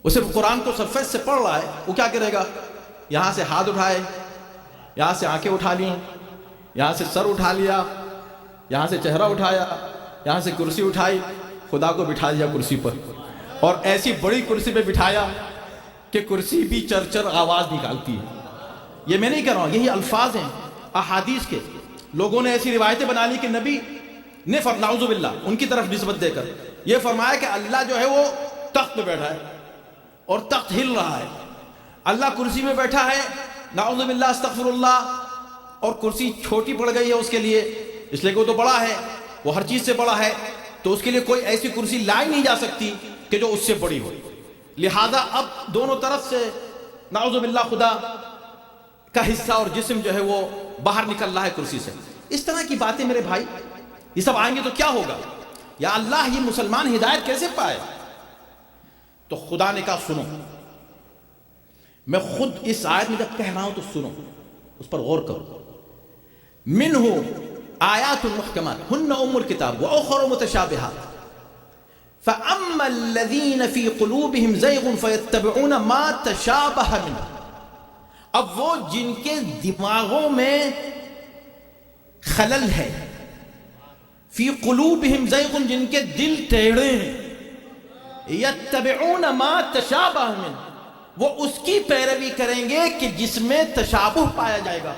وہ صرف قرآن کو صفحے سے پڑھ رہا ہے، وہ کیا کرے گا؟ یہاں سے ہاتھ اٹھائے، یہاں سے آنکھیں اٹھا لی، یہاں سے سر اٹھا لیا، یہاں سے چہرہ اٹھایا، یہاں سے کرسی اٹھائی، خدا کو بٹھا دیا کرسی پر، اور ایسی بڑی کرسی پہ بٹھایا کہ کرسی بھی چرچر آواز نکالتی ہے۔ یہ میں نہیں کہہ رہا ہوں، یہی الفاظ ہیں احادیث کے۔ لوگوں نے ایسی روایتیں بنا لی کہ نبی نے نعوذ باللہ ان کی طرف نسبت دے کر یہ فرمایا کہ اللہ جو ہے وہ تخت پہ بیٹھا ہے اور تخت ہل رہا ہے، اللہ کرسی میں بیٹھا ہے، نعوذ باللہ استغفر اللہ، اور کرسی چھوٹی پڑ گئی ہے اس کے لیے، اس لیے کہ وہ تو بڑا ہے، وہ ہر چیز سے بڑا ہے، تو اس کے لیے کوئی ایسی کرسی لائی نہیں جا سکتی کہ جو اس سے بڑی ہو، لہذا اب دونوں طرف سے نعوذ باللہ خدا کا حصہ اور جسم جو ہے وہ باہر نکل رہا ہے کرسی سے۔ اس طرح کی باتیں میرے بھائی یہ سب آئیں گے تو کیا ہوگا؟ یا اللہ، یہ مسلمان ہدایت کیسے پائے؟ تو خدا نے کہا سنو، میں خود اس آیت میں جب کہہ رہا ہوں تو سنو، اس پر غور کرو۔ منہ آیات محکمات ہن ام الکتاب واخر متشابہات فاما الذین فی قلوبہم زیغ فیتبعون ما تشابہ منہ، اب وہ جن کے دماغوں میں خلل ہے، فی قلوبہم زیغ، جن کے دل ٹیڑھے ہیں، یتبعون ما تشابہ منہ، وہ اس کی پیروی کریں گے کہ جس میں تشابہ پایا جائے گا،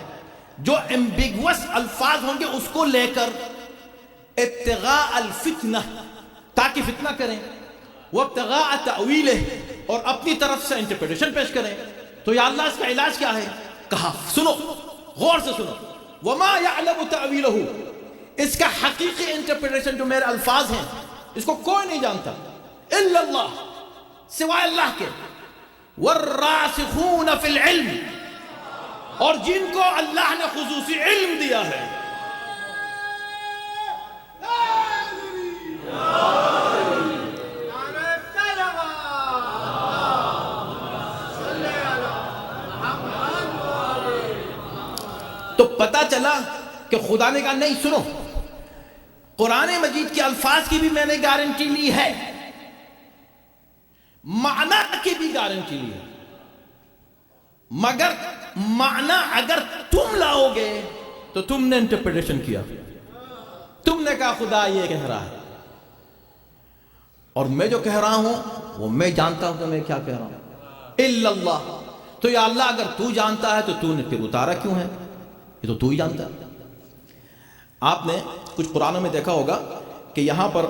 جو ایمبیگوس الفاظ ہوں گے اس کو لے کر ابتغاء الفتنہ، تاکہ فتنہ کریں، وابتغاء تأویلہ، اور اپنی طرف سے انٹرپریٹیشن پیش کریں۔ تو یا اللہ اس کا علاج کیا ہے؟ کہا سنو، غور سے سنو، وما یعلم تأویلہ، اس کا حقیقی انٹرپریٹیشن جو میرے الفاظ ہیں اس کو کوئی نہیں جانتا الا اللہ، سوائے اللہ کے، والراسخون فی العلم، اور جن کو اللہ نے خصوصی علم دیا ہے۔ تو پتا چلا کہ خدا نے کہا نہیں سنو، قرآن مجید کے الفاظ کی بھی میں نے گارنٹی لی ہے، معنی کی بھی گارنٹی لی ہے، مگر معنی اگر تم لاؤ گے تو تم نے انٹرپریٹیشن کیا، تم نے کہا خدا یہ کہہ رہا ہے، اور میں جو کہہ رہا ہوں وہ میں جانتا ہوں کہ میں کیا کہہ رہا ہوں، الا اللہ۔ تو یا اللہ اگر تو جانتا ہے تو تو نے پھر اتارا کیوں ہے؟ یہ تو ہی جانتا ہے۔ آپ نے کچھ قرآنوں میں دیکھا ہوگا کہ یہاں پر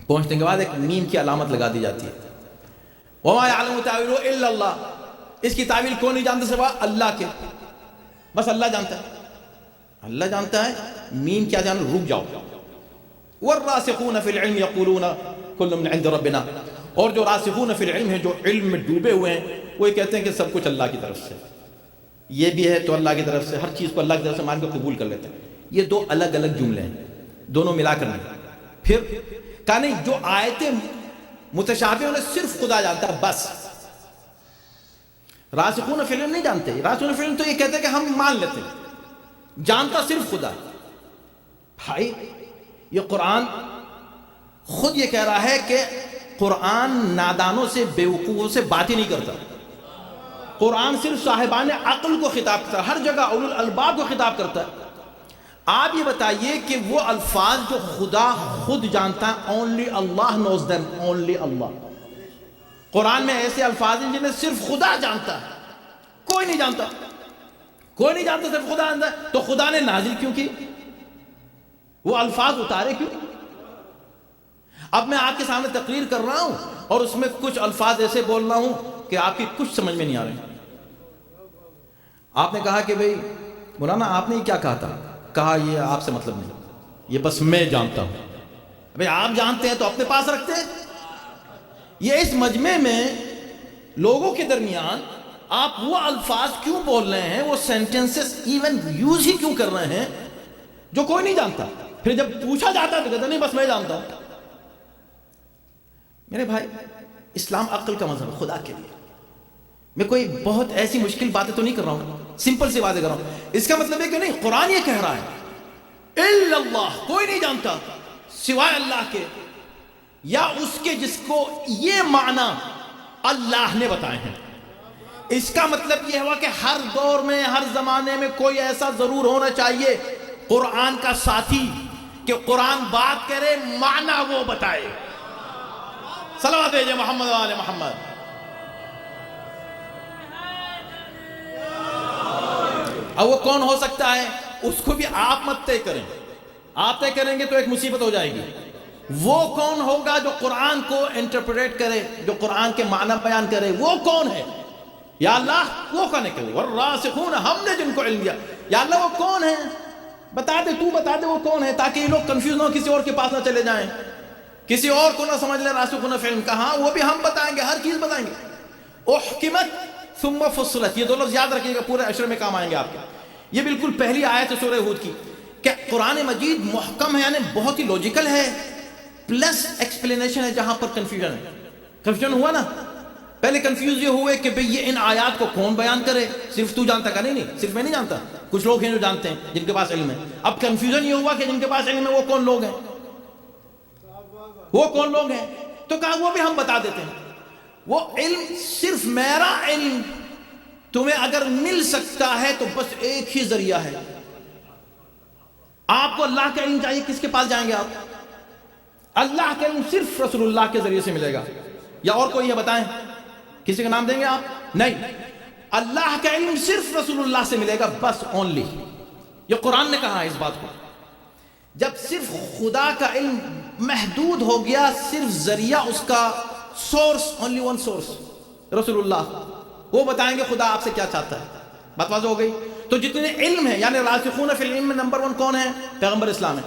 پہنچنے کے بعد ایک میم کی علامت لگا دی جاتی ہے، وَمَا يَعْلَمُ تَأْوِيلَهُ إِلَّا اللَّهُ، اس کی تعویل کون نہیں جانتا سوا اللہ کے، بس اللہ جانتا ہے، اللہ جانتا ہے، میم کیا جانو، رک جاؤ۔ وَالرَّاسِخُونَ فِي الْعِلْمِ يَقُولُونَ كُلٌّ مِنْ عِنْدِ رَبِّنَا، اور جو راسخون فی العلم ہیں، جو علم میں ڈوبے ہوئے ہیں، وہ یہ کہتے ہیں کہ سب کچھ اللہ کی طرف سے، یہ بھی ہے تو اللہ کی طرف سے، ہر چیز کو اللہ کی طرف سے مان کے قبول کر لیتے ہیں۔ یہ دو الگ الگ جملے ہیں، دونوں ملا کر نہیں۔ پھر کہا نہیں، جو آیتیں متشابہ انہیں صرف خدا جانتا ہے، بس راسخون فی العلم نہیں جانتے۔ راسخون فی العلم تو یہ کہتے ہیں کہ ہم مان لیتے ہیں، جانتا صرف خدا۔ بھائی یہ قرآن خود یہ کہہ رہا ہے کہ قرآن نادانوں سے، بیوقوفوں سے بات ہی نہیں کرتا، قرآن صرف صاحبان عقل کو خطاب کرتا ہے، ہر جگہ اولو الالباب کو خطاب کرتا ہے۔ آپ یہ بتائیے کہ وہ الفاظ جو خدا خود جانتا ہے، only Allah knows them، only Allah، قرآن میں ایسے الفاظ ہیں جنہیں صرف خدا جانتا ہے، کوئی نہیں جانتا، کوئی نہیں جانتا، صرف خدا جانتا ہے۔ تو خدا نے نازل کیوں کی؟ وہ الفاظ اتارے کیوں؟ اب میں آپ کے سامنے تقریر کر رہا ہوں اور اس میں کچھ الفاظ ایسے بول رہا ہوں کہ آپ کی کچھ سمجھ میں نہیں آ رہے۔ آپ نے کہا کہ بھئی مولانا آپ نے یہ کیا کہا تھا؟ کہا یہ آپ سے مطلب نہیں، یہ بس میں جانتا ہوں۔ بھئی آپ جانتے ہیں تو اپنے پاس رکھتے ہیں۔ یہ اس مجمع میں لوگوں کے درمیان آپ وہ الفاظ کیوں بول رہے ہیں، وہ سینٹنسز ایون یوز ہی کیوں کر رہے ہیں جو کوئی نہیں جانتا؟ پھر جب پوچھا جاتا ہے تو کہتے نہیں بس میں جانتا ہوں۔ میرے بھائی اسلام عقل کا مذہب ہے، خدا کے لیے میں کوئی بہت ایسی مشکل باتیں تو نہیں کر رہا ہوں، سمپل سی باتیں کر رہا ہوں۔ اس کا مطلب ہے کہ نہیں، قرآن یہ کہہ رہا ہے الا اللہ، کوئی نہیں جانتا سوائے اللہ کے یا اس کے جس کو یہ معنی اللہ نے بتائے ہیں۔ اس کا مطلب یہ ہوا کہ ہر دور میں، ہر زمانے میں کوئی ایسا ضرور ہونا چاہیے قرآن کا ساتھی کہ قرآن بات کرے معنی وہ بتائے. صلوات بھیجے محمد و آل محمد. اب وہ کون ہو سکتا ہے اس کو بھی آپ مت طے کریں. آپ طے کریں گے تو ایک مصیبت ہو جائے گی. وہ کون ہوگا جو قرآن کو انٹرپریٹ کرے, جو قرآن کے معنی بیان کرے, وہ کون ہے؟ یا اللہ وہ کون ہے؟ والراسخون, ہم نے جن کو علم دیا. یا اللہ وہ کون ہے بتا دے, تو بتا دے وہ کون ہے, تاکہ یہ لوگ کنفیوز نہ ہو, کسی اور کے پاس نہ چلے جائیں, کسی اور کو نہ سمجھ لیں راسخون فی العلم کا. ہاں وہ بھی ہم بتائیں گے, ہر چیز بتائیں گے. احکمت ثم فصلت, یہ دو لفظ یاد رکھیے گا, پورے عشرے میں کام آئیں گے آپ کے. یہ بالکل پہلی آیت ہے سورہ ہود کی کہ قرآن مجید محکم ہے, یعنی بہت ہی لوجیکل ہے, پلس ایکسپلینیشن ہے جہاں پر کنفیوژن ہے. کنفیوژن ہوا نا, پہلے کنفیوز یہ ہوئے کہ بھئی یہ ان آیات کو کون بیان کرے, صرف تو جانتا کا؟ نہیں, صرف میں نہیں جانتا, کچھ لوگ ہیں جو جانتے ہیں, جن کے پاس علم ہے. اب کنفیوژن یہ ہوا کہ جن کے پاس علم ہے وہ کون لوگ ہیں, وہ کون لوگ ہیں؟ تو کہا وہ بھی ہم بتا دیتے ہیں. وہ علم صرف میرا علم تمہیں اگر مل سکتا ہے تو بس ایک ہی ذریعہ ہے. آپ کو اللہ کا علم چاہیے, کس کے پاس جائیں گے آپ؟ اللہ کا علم صرف رسول اللہ کے ذریعے سے ملے گا. یا اور کوئی یہ بتائیں, کسی کا نام دیں گے آپ؟ نہیں, اللہ کا علم صرف رسول اللہ سے ملے گا, بس اونلی. یہ قرآن نے کہا ہے اس بات کو. جب صرف خدا کا علم محدود ہو گیا, صرف ذریعہ اس کا سورس, اونلی ون سورس رسول اللہ, وہ بتائیں گے خدا آپ سے کیا چاہتا ہے. بات واضح ہو گئی. تو جتنے علم ہے, یعنی راسخون فی العلم میں نمبر 1 کون ہے؟ پیغمبر اسلام ہے.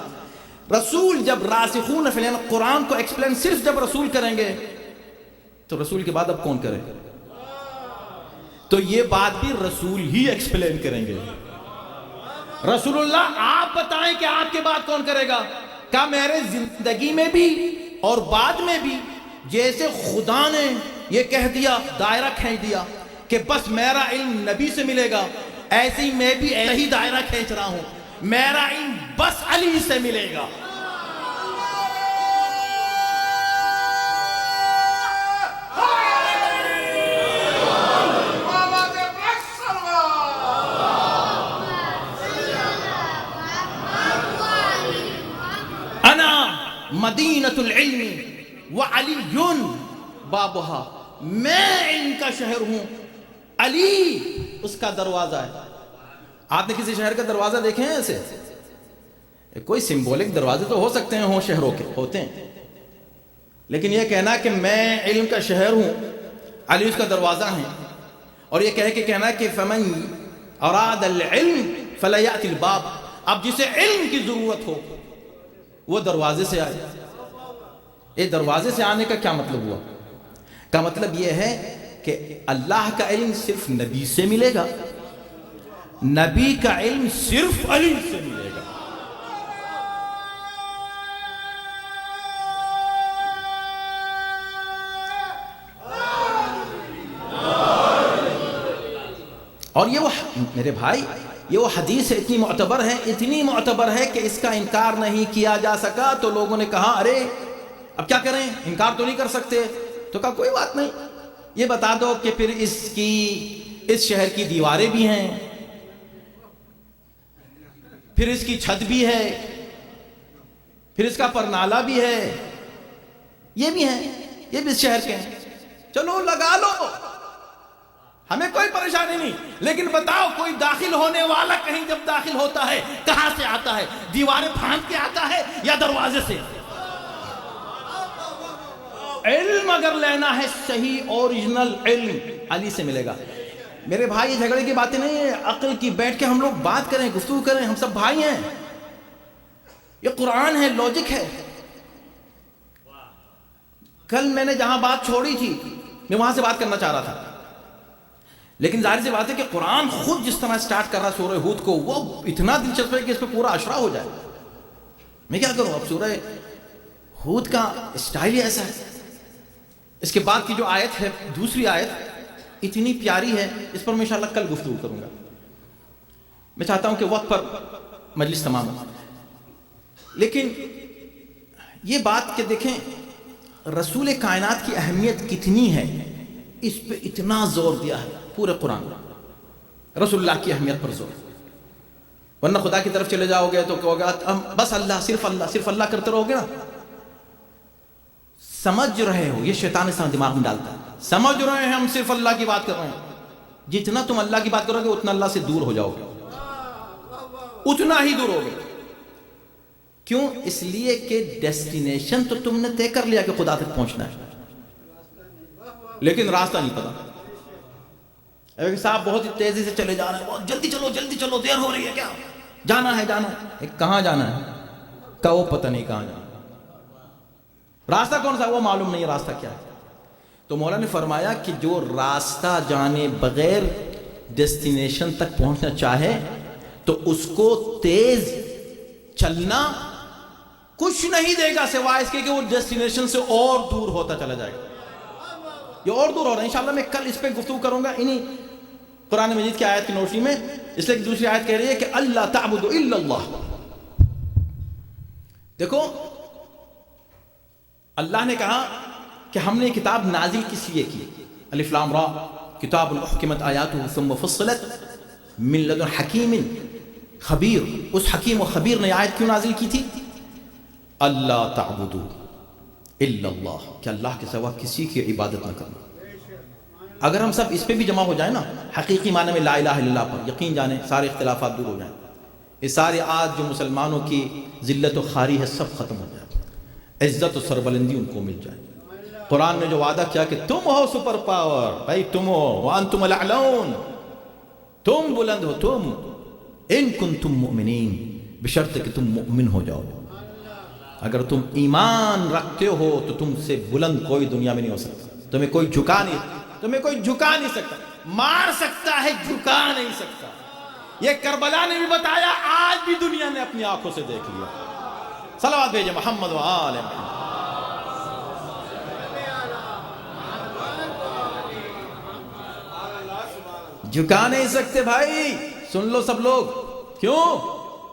رسول جب راسخون فی العلم قرآن کو ایکسپلین صرف جب رسول کریں گے تو رسول کے بعد اب کون کرے؟ تو یہ بات بھی رسول ہی ایکسپلین کریں گے. رسول اللہ آپ بتائیں کہ آپ کے بعد کون کرے گا. کہا میرے زندگی میں بھی اور بعد میں بھی جیسے خدا نے یہ کہہ دیا, دائرہ کھینچ دیا کہ بس میرا علم نبی سے ملے گا, ایسے ہی میں بھی ایسا ہی دائرہ کھینچ رہا ہوں, میرا علم بس علی سے ملے گا. انا مدینۃ العلم وعلی بابها, میں علم کا شہر ہوں, علی اس کا دروازہ ہے. آپ نے کسی شہر کا دروازہ دیکھے ہیں ایسے؟ کوئی سمبولک دروازے تو ہو سکتے ہیں, ہوں شہروں کے ہوتے ہیں, لیکن یہ کہنا کہ میں علم کا شہر ہوں, علی اس کا دروازہ ہے, اور یہ کہہ کے کہنا کہ فمن اراد العلم فلیأتی الباب, اب جسے علم کی ضرورت ہو وہ دروازے سے آئے. یہ دروازے سے آنے کا کیا مطلب ہوا؟ کا مطلب یہ ہے کہ اللہ کا علم صرف نبی سے ملے گا, نبی کا علم صرف علی سے ملے گا. اور یہ وہ میرے بھائی, یہ وہ حدیث اتنی معتبر ہے, اتنی معتبر ہے کہ اس کا انکار نہیں کیا جا سکا. تو لوگوں نے کہا ارے اب کیا کریں, انکار تو نہیں کر سکتے. تو کہا کوئی بات نہیں, یہ بتا دو کہ پھر اس شہر کی دیواریں بھی ہیں, پھر اس کی چھت بھی ہے, پھر اس کا پرنالہ بھی ہے, یہ بھی ہیں, یہ بھی اس شہر کے ہیں. چلو لگا لو, ہمیں کوئی پریشانی نہیں, لیکن بتاؤ کوئی داخل ہونے والا کہیں جب داخل ہوتا ہے کہاں سے آتا ہے؟ دیواریں پھاند کے آتا ہے یا دروازے سے؟ علم اگر لینا ہے صحیح اوریجنل علم علی سے ملے گا. میرے بھائی یہ جھگڑے کی باتیں نہیں ہیں, عقل کی بیٹھ کے ہم لوگ بات کریں, گفتگو کریں, ہم سب بھائی ہیں. یہ قرآن ہے, لاجک ہے. کل میں نے جہاں بات چھوڑی تھی میں وہاں سے بات کرنا چاہ رہا تھا, لیکن ظاہر سی بات ہے کہ قرآن خود جس طرح سٹارٹ کر رہا سورہ ہود کو, وہ اتنا دلچسپ ہے کہ اس پہ پورا اشرا ہو جائے. میں کیا کروں, اب سورہ ہود کا اسٹائل ہی ایسا ہے. اس کے بعد کی جو آیت ہے, دوسری آیت اتنی پیاری ہے, اس پر میں انشاءاللہ کل گفتگو کروں گا. میں چاہتا ہوں کہ وقت پر مجلس تمام ہو, لیکن یہ بات کہ دیکھیں رسول کائنات کی اہمیت کتنی ہے, اس پہ اتنا زور دیا ہے پورے قرآن, رسول اللہ کی اہمیت پر زور. ورنہ خدا کی طرف چلے جاؤ گے تو کہو گے بس اللہ، صرف اللہ کرتے رہو گے نا. سمجھ رہے ہو، یہ شیطان اس طرح دماغ میں ڈالتا ہے، سمجھ رہے ہیں ہم صرف اللہ کی بات کر رہے ہیں. جتنا تم اللہ کی بات کرو گے اتنا اللہ سے دور ہو جاؤ گے، اتنا ہی دور ہو گے. کیوں؟ اس لیے کہ ڈیسٹینیشن تو تم نے طے کر لیا کہ خدا تک پہنچنا ہے، لیکن راستہ نہیں پتا. صاحب بہت ہی تیزی سے چلے جا رہے ہیں، بہت جلدی چلو، دیر ہو رہی ہے، کیا جانا ہے؟ کہاں جانا ہے کا وہ پتہ نہیں کہاں جانا. راستہ کون سا وہ معلوم نہیں، راستہ کیا ہے. تو مولا نے فرمایا کہ جو راستہ جانے بغیر ڈیسٹینیشن تک پہنچنا چاہے تو اس کو تیز چلنا کچھ نہیں دے گا سوائے اس کے کہ وہ ڈیسٹینیشن سے اور دور ہوتا چلا جائے گا. یہ اور دور ہو رہا ہے. انشاءاللہ میں کل اس پہ گفتگو کروں گا انہی قرآن مجید کی آیت کی روشنی میں، اس لیے کہ دوسری آیت کہہ رہی ہے کہ اللہ تعبد الا اللہ. دیکھو اللہ نے کہا کہ ہم نے کتاب نازل کس لیے کی، الف لام را کتاب احکمت آیاتہ ثم فصلت من لدن حکیم خبیر. اس حکیم و خبیر نے آیت کیوں نازل کی تھی؟ اللہ تعبدوا الا اللہ، کہ اللہ کے سوا کسی کی عبادت نہ کرنا. اگر ہم سب اس پہ بھی جمع ہو جائیں نا، حقیقی معنی میں لا الہ الا اللہ پر یقین جانیں، سارے اختلافات دور ہو جائیں. یہ سارے آج جو مسلمانوں کی ذلت و خواری ہے سب ختم ہو جائے، عزت و سربلندی ان کو مل جائے. قرآن نے جو وعدہ کیا کہ تم ہو سپر پاور، بھائی تم ہو، وانتم الاعلون، تم بلند ہو، تم ان کنتم مؤمنین، بشرط کہ تم مؤمن ہو جاؤ. اگر تم ایمان رکھتے ہو تو تم سے بلند کوئی دنیا میں نہیں ہو سکتا. تمہیں کوئی جھکا نہیں سکتا. مار سکتا ہے، جھکا نہیں سکتا. یہ کربلا نے بھی بتایا، آج بھی دنیا نے اپنی آنکھوں سے دیکھ لیا. صلوات بھیجے محمد و آل محمد. جھکا نہیں سکتے بھائی. سن لو سب لوگ، کیوں؟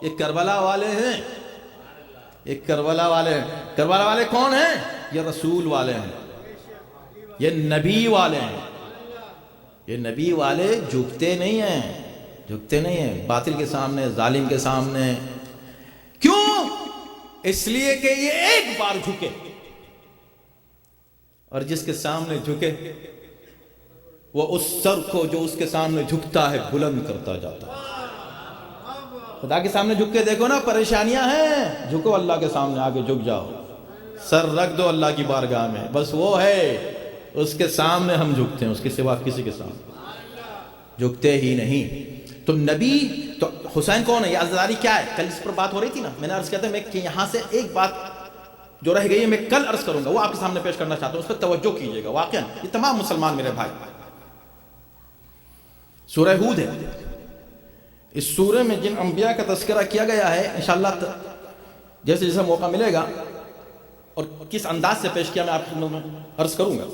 یہ کربلا والے ہیں. یہ کربلا والے کون ہیں؟ یہ رسول والے ہیں، یہ نبی والے ہیں. یہ نبی والے جھکتے نہیں ہیں باطل کے سامنے، ظالم کے سامنے. کیوں؟ اس لیے کہ یہ ایک بار جھکے، اور جس کے سامنے جھکے وہ اس سر کو جو اس کے سامنے جھکتا ہے بلند کرتا جاتا ہے. خدا کے سامنے جھک کے دیکھو نا، پریشانیاں ہیں، جھکو اللہ کے سامنے، آگے جھک جاؤ، سر رکھ دو اللہ کی بارگاہ میں. بس وہ ہے، اس کے سامنے ہم جھکتے ہیں، اس کے سوا کسی کے سامنے جھکتے ہی نہیں. تو نبی تو حسین کون ہے؟ یہ عزاداری کیا ہے؟ کل اس پر بات ہو رہی تھی نا، میں نے عرض کیا تھا کہ یہاں سے ایک بات جو رہ گئی ہے میں کل عرض کروں گا، وہ آپ کے سامنے پیش کرنا چاہتا ہوں، اس پر توجہ کیجئے گا. واقعا یہ تمام مسلمان میرے بھائی، سورہ ہود ہے. اس سورہ میں جن انبیاء کا تذکرہ کیا گیا ہے، انشاءاللہ جیسے جیسے موقع ملے گا اور کس انداز سے پیش کیا میں آپ کو عرض کروں گا.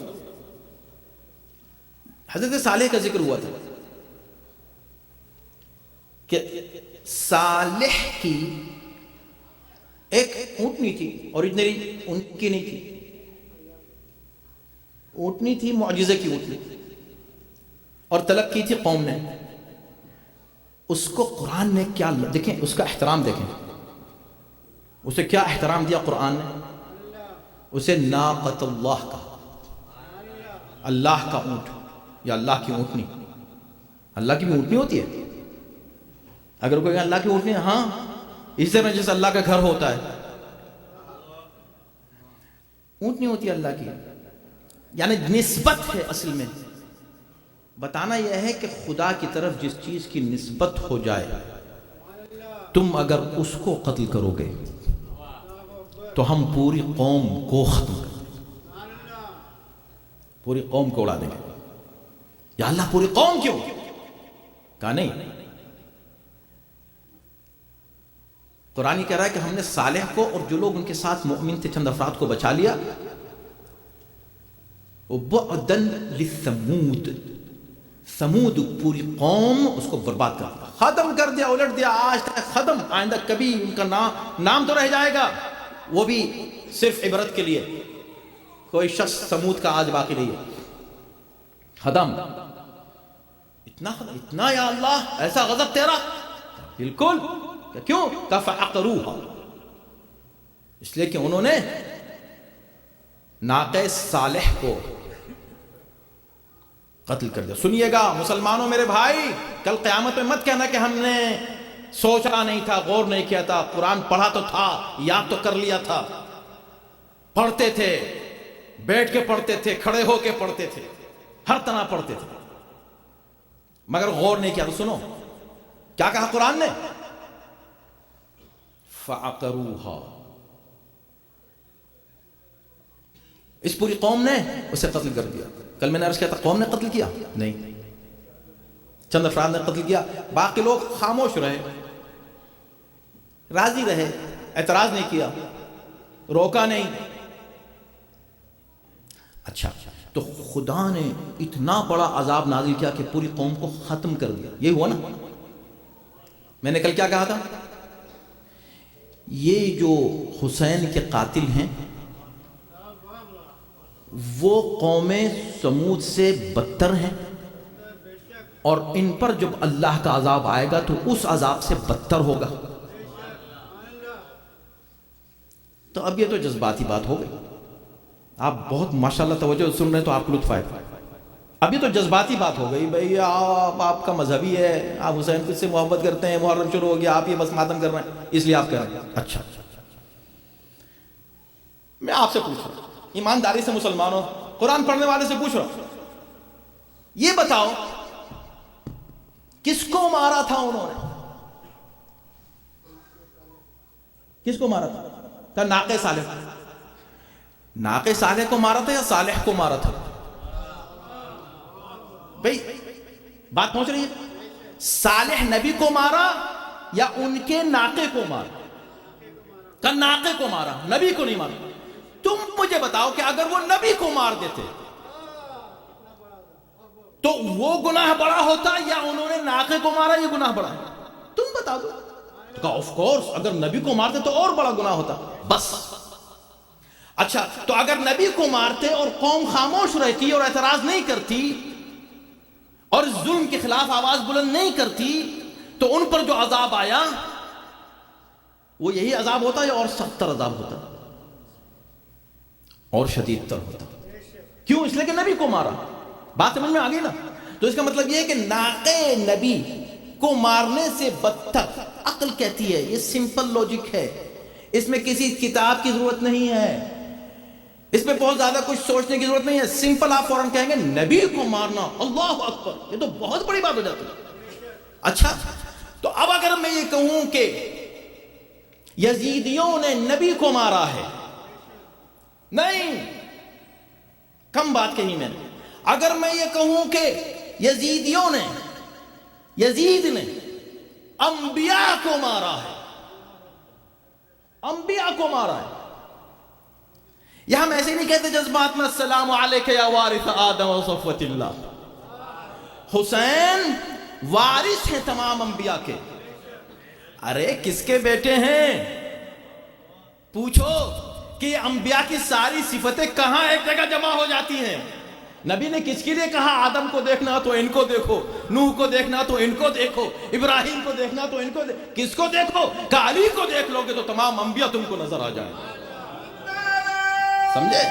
حضرت صالح کا ذکر ہوا تھا کہ صالح کی ایک اونٹنی تھی، اوریجنلی ان کی نہیں تھی، اونٹنی تھی، معجزے کی اونٹنی، اور طلب کی تھی قوم نے. اس کو قرآن نے کیا، دیکھیں اس کا احترام، دیکھیں اسے کیا احترام دیا قرآن نے. اسے ناقۃ اللہ کہا، اللہ کا اونٹ یا اللہ کی اونٹنی. اللہ کی بھی اونٹنی ہوتی ہے. اگر کوئی اللہ کی اونٹنی، ہاں اس طرح جیسے اللہ کا گھر ہوتا ہے، اونٹنی ہوتی ہے اللہ کی، یعنی نسبت ہے. اصل میں بتانا یہ ہے کہ خدا کی طرف جس چیز کی نسبت ہو جائے، تم اگر اس کو قتل کرو گے تو ہم پوری قوم کو ختم کر دیں گے، پوری قوم کو اڑا دیں گے. یا اللہ پوری قوم کیوں؟ کہا نہیں. قرآن کہہ رہا ہے کہ ہم نے صالح کو اور جو لوگ ان کے ساتھ مؤمن تھے چند افراد کو بچا لیا. وَبُعْدًا لِثَمُودَ، سمود پوری قوم اس کو برباد کر دیا، ختم کر دیا، الٹ دیا. آج تک ختم، آئندہ کبھی ان کا نام تو رہ جائے گا، وہ بھی صرف عبرت کے لیے. کوئی شخص سمود کا آج باقی نہیں ہے، ختم. اتنا یا اللہ ایسا غضب تیرا. بالکل. کیوں؟ فعقروها، اس لیے کہ انہوں نے ناقہ صالح کو قتل کر دیا. سنیے گا مسلمانوں میرے بھائی، کل قیامت میں مت کہنا کہ ہم نے سوچا نہیں تھا، غور نہیں کیا تھا. قرآن پڑھا تو تھا، یاد تو کر لیا تھا، پڑھتے تھے، بیٹھ کے پڑھتے تھے، کھڑے ہو کے پڑھتے تھے، ہر طرح پڑھتے تھے، مگر غور نہیں کیا. تو سنو کیا کہا قرآن نے، فعقروها، اس پوری قوم نے اسے قتل کر دیا. کل میں نے عرض کیا تھا قوم نے قتل کیا نہیں، چند افراد نے قتل کیا، باقی لوگ خاموش رہے، راضی رہے، اعتراض نہیں کیا، روکا نہیں. اچھا تو خدا نے اتنا بڑا عذاب نازل کیا کہ پوری قوم کو ختم کر دیا. یہ ہوا نا. میں نے کل کیا کہا تھا، یہ جو حسین کے قاتل ہیں وہ قوم سمود سے بدتر ہیں، اور ان پر جب اللہ کا عذاب آئے گا تو اس عذاب سے بدتر ہوگا. تو اب یہ تو جذباتی بات ہو گئی. آپ بہت ماشاءاللہ توجہ سن رہے ہیں تو آپ لطف آئے. ابھی تو جذباتی بات ہو گئی. بھئی آپ کا مذہبی ہے، آپ حسین کس سے محبت کرتے ہیں، محرم شروع ہو گیا، آپ یہ بس ماتم کر رہے ہیں اس لیے آپ کر رہے ہیں. اچھا میں آپ سے پوچھ رہا ہوں، ایمانداری سے مسلمانوں، قرآن پڑھنے والے سے پوچھ رہا ہوں، یہ بتاؤ کس کو مارا تھا انہوں نے؟ کس کو مارا تھا؟ کہا ناقہ صالح. ناقہ صالح کو مارا تھا یا صالح کو مارا تھا؟ بھئی بات پہنچ رہی ہے. صالح نبی کو مارا یا ان کے ناقے کو مارا؟ کہا ناقے کو مارا، نبی کو نہیں مارا. تم مجھے بتاؤ کہ اگر وہ نبی کو مار دیتے تو وہ گناہ بڑا ہوتا یا انہوں نے ناقے کو مارا یہ گناہ بڑا ہے؟ تم بتا دو. کہا آف کورس اگر نبی کو مارتے تو اور بڑا گناہ ہوتا. بس اچھا تو اگر نبی کو مارتے اور قوم خاموش رہتی اور اعتراض نہیں کرتی اور ظلم کے خلاف آواز بلند نہیں کرتی تو ان پر جو عذاب آیا وہ یہی عذاب ہوتا یا اور سخت تر عذاب ہوتا اور شدید تر ہوتا. کیوں؟ اس لیے کہ نبی کو مارا. بات سمجھ میں آ گئی نا. تو اس کا مطلب یہ ہے کہ ناقہ نبی کو مارنے سے بدتر عقل کہتی ہے، یہ سمپل لاجک ہے، اس میں کسی کتاب کی ضرورت نہیں ہے، اس میں بہت زیادہ کچھ سوچنے کی ضرورت نہیں ہے. سمپل آپ فوراً کہیں گے نبی کو مارنا، اللہ اکبر، یہ تو بہت بڑی بات ہو جاتی ہے. اچھا تو اب اگر میں یہ کہوں کہ یزیدیوں نے نبی کو مارا ہے، نہیں، کم بات کہی میں نے. اگر میں یہ کہوں کہ یزیدیوں نے، یزید نے انبیاء کو مارا ہے، انبیاء کو مارا ہے. یہ ہم ایسے نہیں کہتے جذبات میں السلام علیک یا وارث آدم و صفوت اللہ. حسین وارث ہیں تمام انبیاء کے. ارے کس کے بیٹے ہیں؟ پوچھو کہ یہ انبیاء کی ساری صفتیں کہاں ایک جگہ جمع ہو جاتی ہیں. نبی نے کس کے لیے کہا آدم کو دیکھنا تو ان کو دیکھو، نوح کو دیکھنا تو ان کو دیکھو، ابراہیم کو دیکھنا تو ان کو دیکھو. کس کو دیکھو؟ کہ علی کو دیکھ لو گے تو تمام انبیاء تم کو نظر آ جائیں. سمجھے؟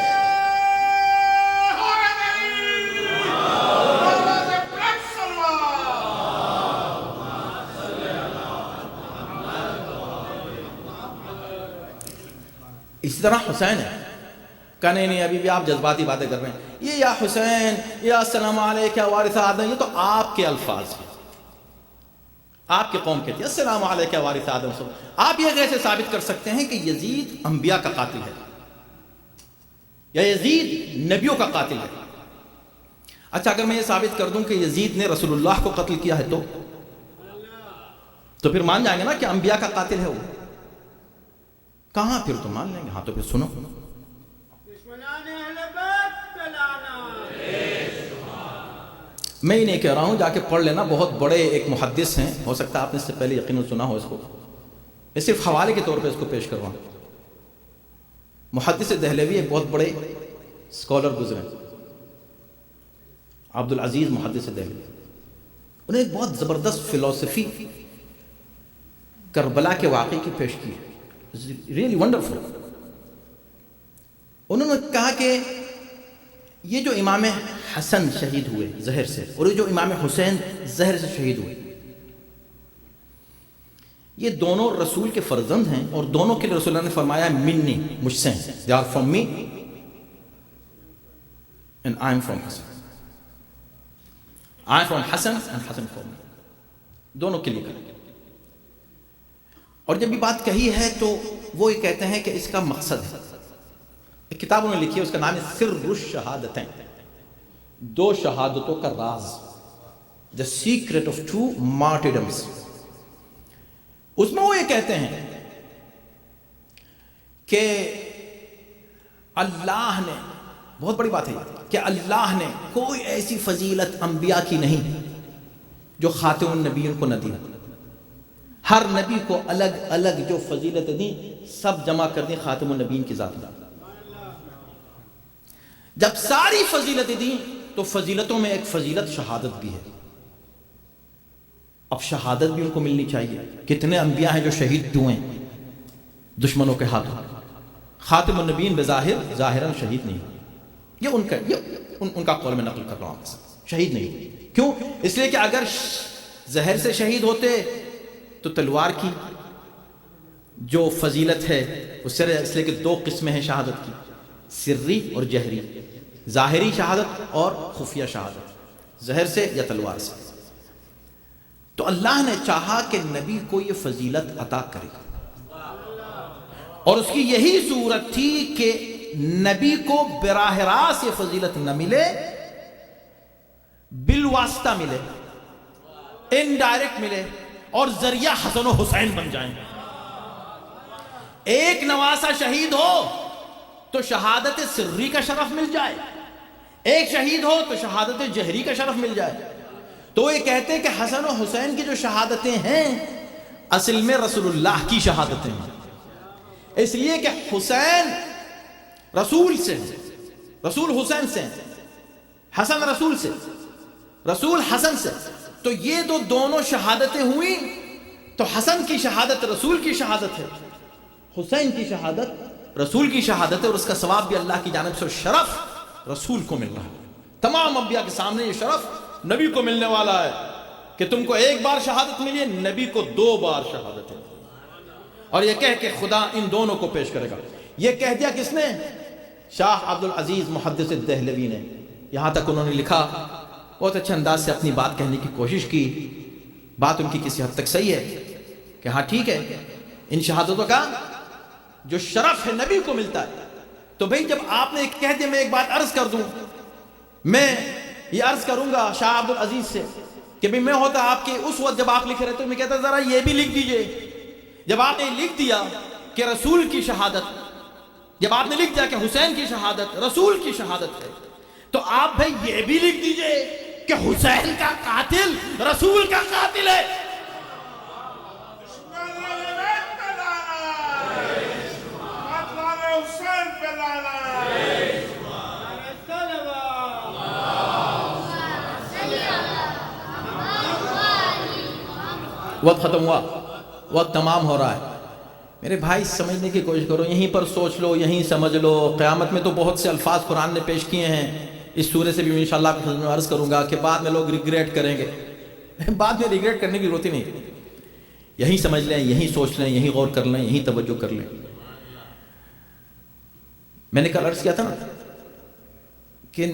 اسی طرح حسین ہے. کہ نہیں ابھی بھی آپ جذباتی باتیں کر رہے ہیں. یہ یا حسین یا السلام علیک یا وارث آدم، یہ تو آپ کے الفاظ ہیں، آپ کے قوم کہتی ہے السلام علیک یا وارث آدم. آپ یہ کیسے ثابت کر سکتے ہیں کہ یزید انبیاء کا قاتل ہے یا یزید نبیوں کا قاتل ہے؟ اچھا اگر میں یہ ثابت کر دوں کہ یزید نے رسول اللہ کو قتل کیا ہے تو پھر مان جائیں گے نا کہ انبیاء کا قاتل ہے وہ. کہاں پھر تو مان لیں گے. ہاں تو پھر سنو، میں ہی نہیں کہہ رہا ہوں، جا کے پڑھ لینا. بہت بڑے ایک محدث ہیں، ہو سکتا ہے آپ نے اس سے پہلے یقیناً سنا ہو اس کو. میں صرف حوالے کے طور پہ اس کو پیش کر رہا ہوں. محدث دہلوی ایک بہت بڑے اسکالر گزرے، عبد العزیز محدث دہلوی. انہیں ایک بہت زبردست فلسفی کربلا کے واقعے کی پیش کی ہے، ریئلی ونڈرفل. انہوں نے کہا کہ یہ جو امام حسن شہید ہوئے زہر سے اور یہ جو امام حسین زہر سے شہید ہوئے، یہ دونوں رسول کے فرزند ہیں اور دونوں کے لیے رسول اللہ نے فرمایا منی، مجھ سے ہیں. they are from me and I am from Hassan. I am from Hassan and Hassan from me. دونوں کے لیے کریں. اور جب یہ بات کہی ہے تو وہ یہ کہتے ہیں کہ اس کا مقصد ہے، ایک کتاب انہوں نے لکھی ہے، اس کا نام ہے سر الشہادتین، دو شہادتوں کا راز، The Secret of Two Martyrdoms. اس میں وہ یہ کہتے ہیں کہ اللہ نے، بہت بڑی بات ہے کہ اللہ نے کوئی ایسی فضیلت انبیاء کی نہیں جو خاتم النبیین کو نہ دی. ہر نبی کو الگ الگ جو فضیلتیں دیں سب جمع کر دیں خاتم النبیین کی ذات میں. جب ساری فضیلتیں دیں تو فضیلتوں میں ایک فضیلت شہادت بھی ہے. اب شہادت بھی ان کو ملنی چاہیے. کتنے انبیاء ہیں جو شہید ہوئے ہیں دشمنوں کے ہاتھوں. خاتم النبیین بظاہر ظاہراً شہید نہیں، یہ ان کا قول میں نقل کر رہا ہوں، شہید نہیں. کیوں؟ اس لیے کہ اگر زہر سے شہید ہوتے تو تلوار کی جو فضیلت ہے اس لیے کہ دو قسمیں ہیں شہادت کی، سری اور جہری، ظاہری شہادت اور خفیہ شہادت، زہر سے یا تلوار سے. تو اللہ نے چاہا کہ نبی کو یہ فضیلت عطا کرے اور اس کی یہی صورت تھی کہ نبی کو براہ راست یہ فضیلت نہ ملے، بالواسطہ ملے، انڈائریکٹ ملے اور ذریعہ حسن و حسین بن جائیں. ایک نواسہ شہید ہو تو شہادت سری کا شرف مل جائے، ایک شہید ہو تو شہادت جہری کا شرف مل جائے. تو یہ کہتے ہیں کہ حسن و حسین کی جو شہادتیں ہیں اصل میں رسول اللہ کی شہادتیں ہیں، اس لیے کہ حسین رسول سے، رسول حسین سے، حسن رسول سے، رسول حسن سے. تو یہ تو دونوں شہادتیں ہوئیں، تو حسن کی شہادت رسول کی شہادت ہے، حسین کی شہادت رسول کی شہادت ہے، اور اس کا ثواب بھی اللہ کی جانب سے، شرف رسول کو مل رہا ہے. تمام انبیاء کے سامنے یہ شرف نبی کو ملنے والا ہے کہ تم کو ایک بار شہادت ملی ہے، نبی کو 2 بار شہادت ہے. اور یہ کہہ کہ خدا ان دونوں کو پیش کرے گا. یہ کہہ دیا کس نے؟ شاہ عبدالعزیز محدث دہلوی نے. یہاں تک انہوں نے لکھا، بہت اچھے انداز سے اپنی بات کہنے کی کوشش کی. بات ان کی کسی حد تک صحیح ہے کہ ہاں ٹھیک ہے، ان شہادتوں کا جو شرف ہے نبی کو ملتا ہے. تو بھئی جب آپ نے کہہ دیا، میں ایک بات عرض کر دوں، میں یہ عرض کروں گا شاہ عبدالعزیز سے کہ بھئی میں ہوتا آپ کے اس وقت جب آپ لکھ رہے تو میں کہتا ذرا یہ بھی لکھ دیجئے. جب آپ نے لکھ دیا کہ رسول کی شہادت، جب آپ نے لکھ دیا کہ حسین کی شہادت رسول کی شہادت ہے، تو آپ بھئی یہ بھی لکھ دیجئے کہ حسین کا قاتل رسول کا قاتل ہے. وقت ختم ہوا، وقت تمام ہو رہا ہے. میرے بھائی سمجھنے کی کوشش کرو، یہیں پر سوچ لو، یہیں سمجھ لو. قیامت میں تو بہت سے الفاظ قرآن نے پیش کیے ہیں، اس سورے سے بھی انشاءاللہ آپ کی خدمت میں عرض کروں گا کہ بعد میں لوگ ریگریٹ کریں گے. بعد میں ریگریٹ کرنے کی ضرورت ہی نہیں. یہیں سمجھ لیں، یہیں سوچ لیں، یہیں غور کر لیں، یہیں توجہ کر لیں. میں نے کل عرض کیا تھا نا کہ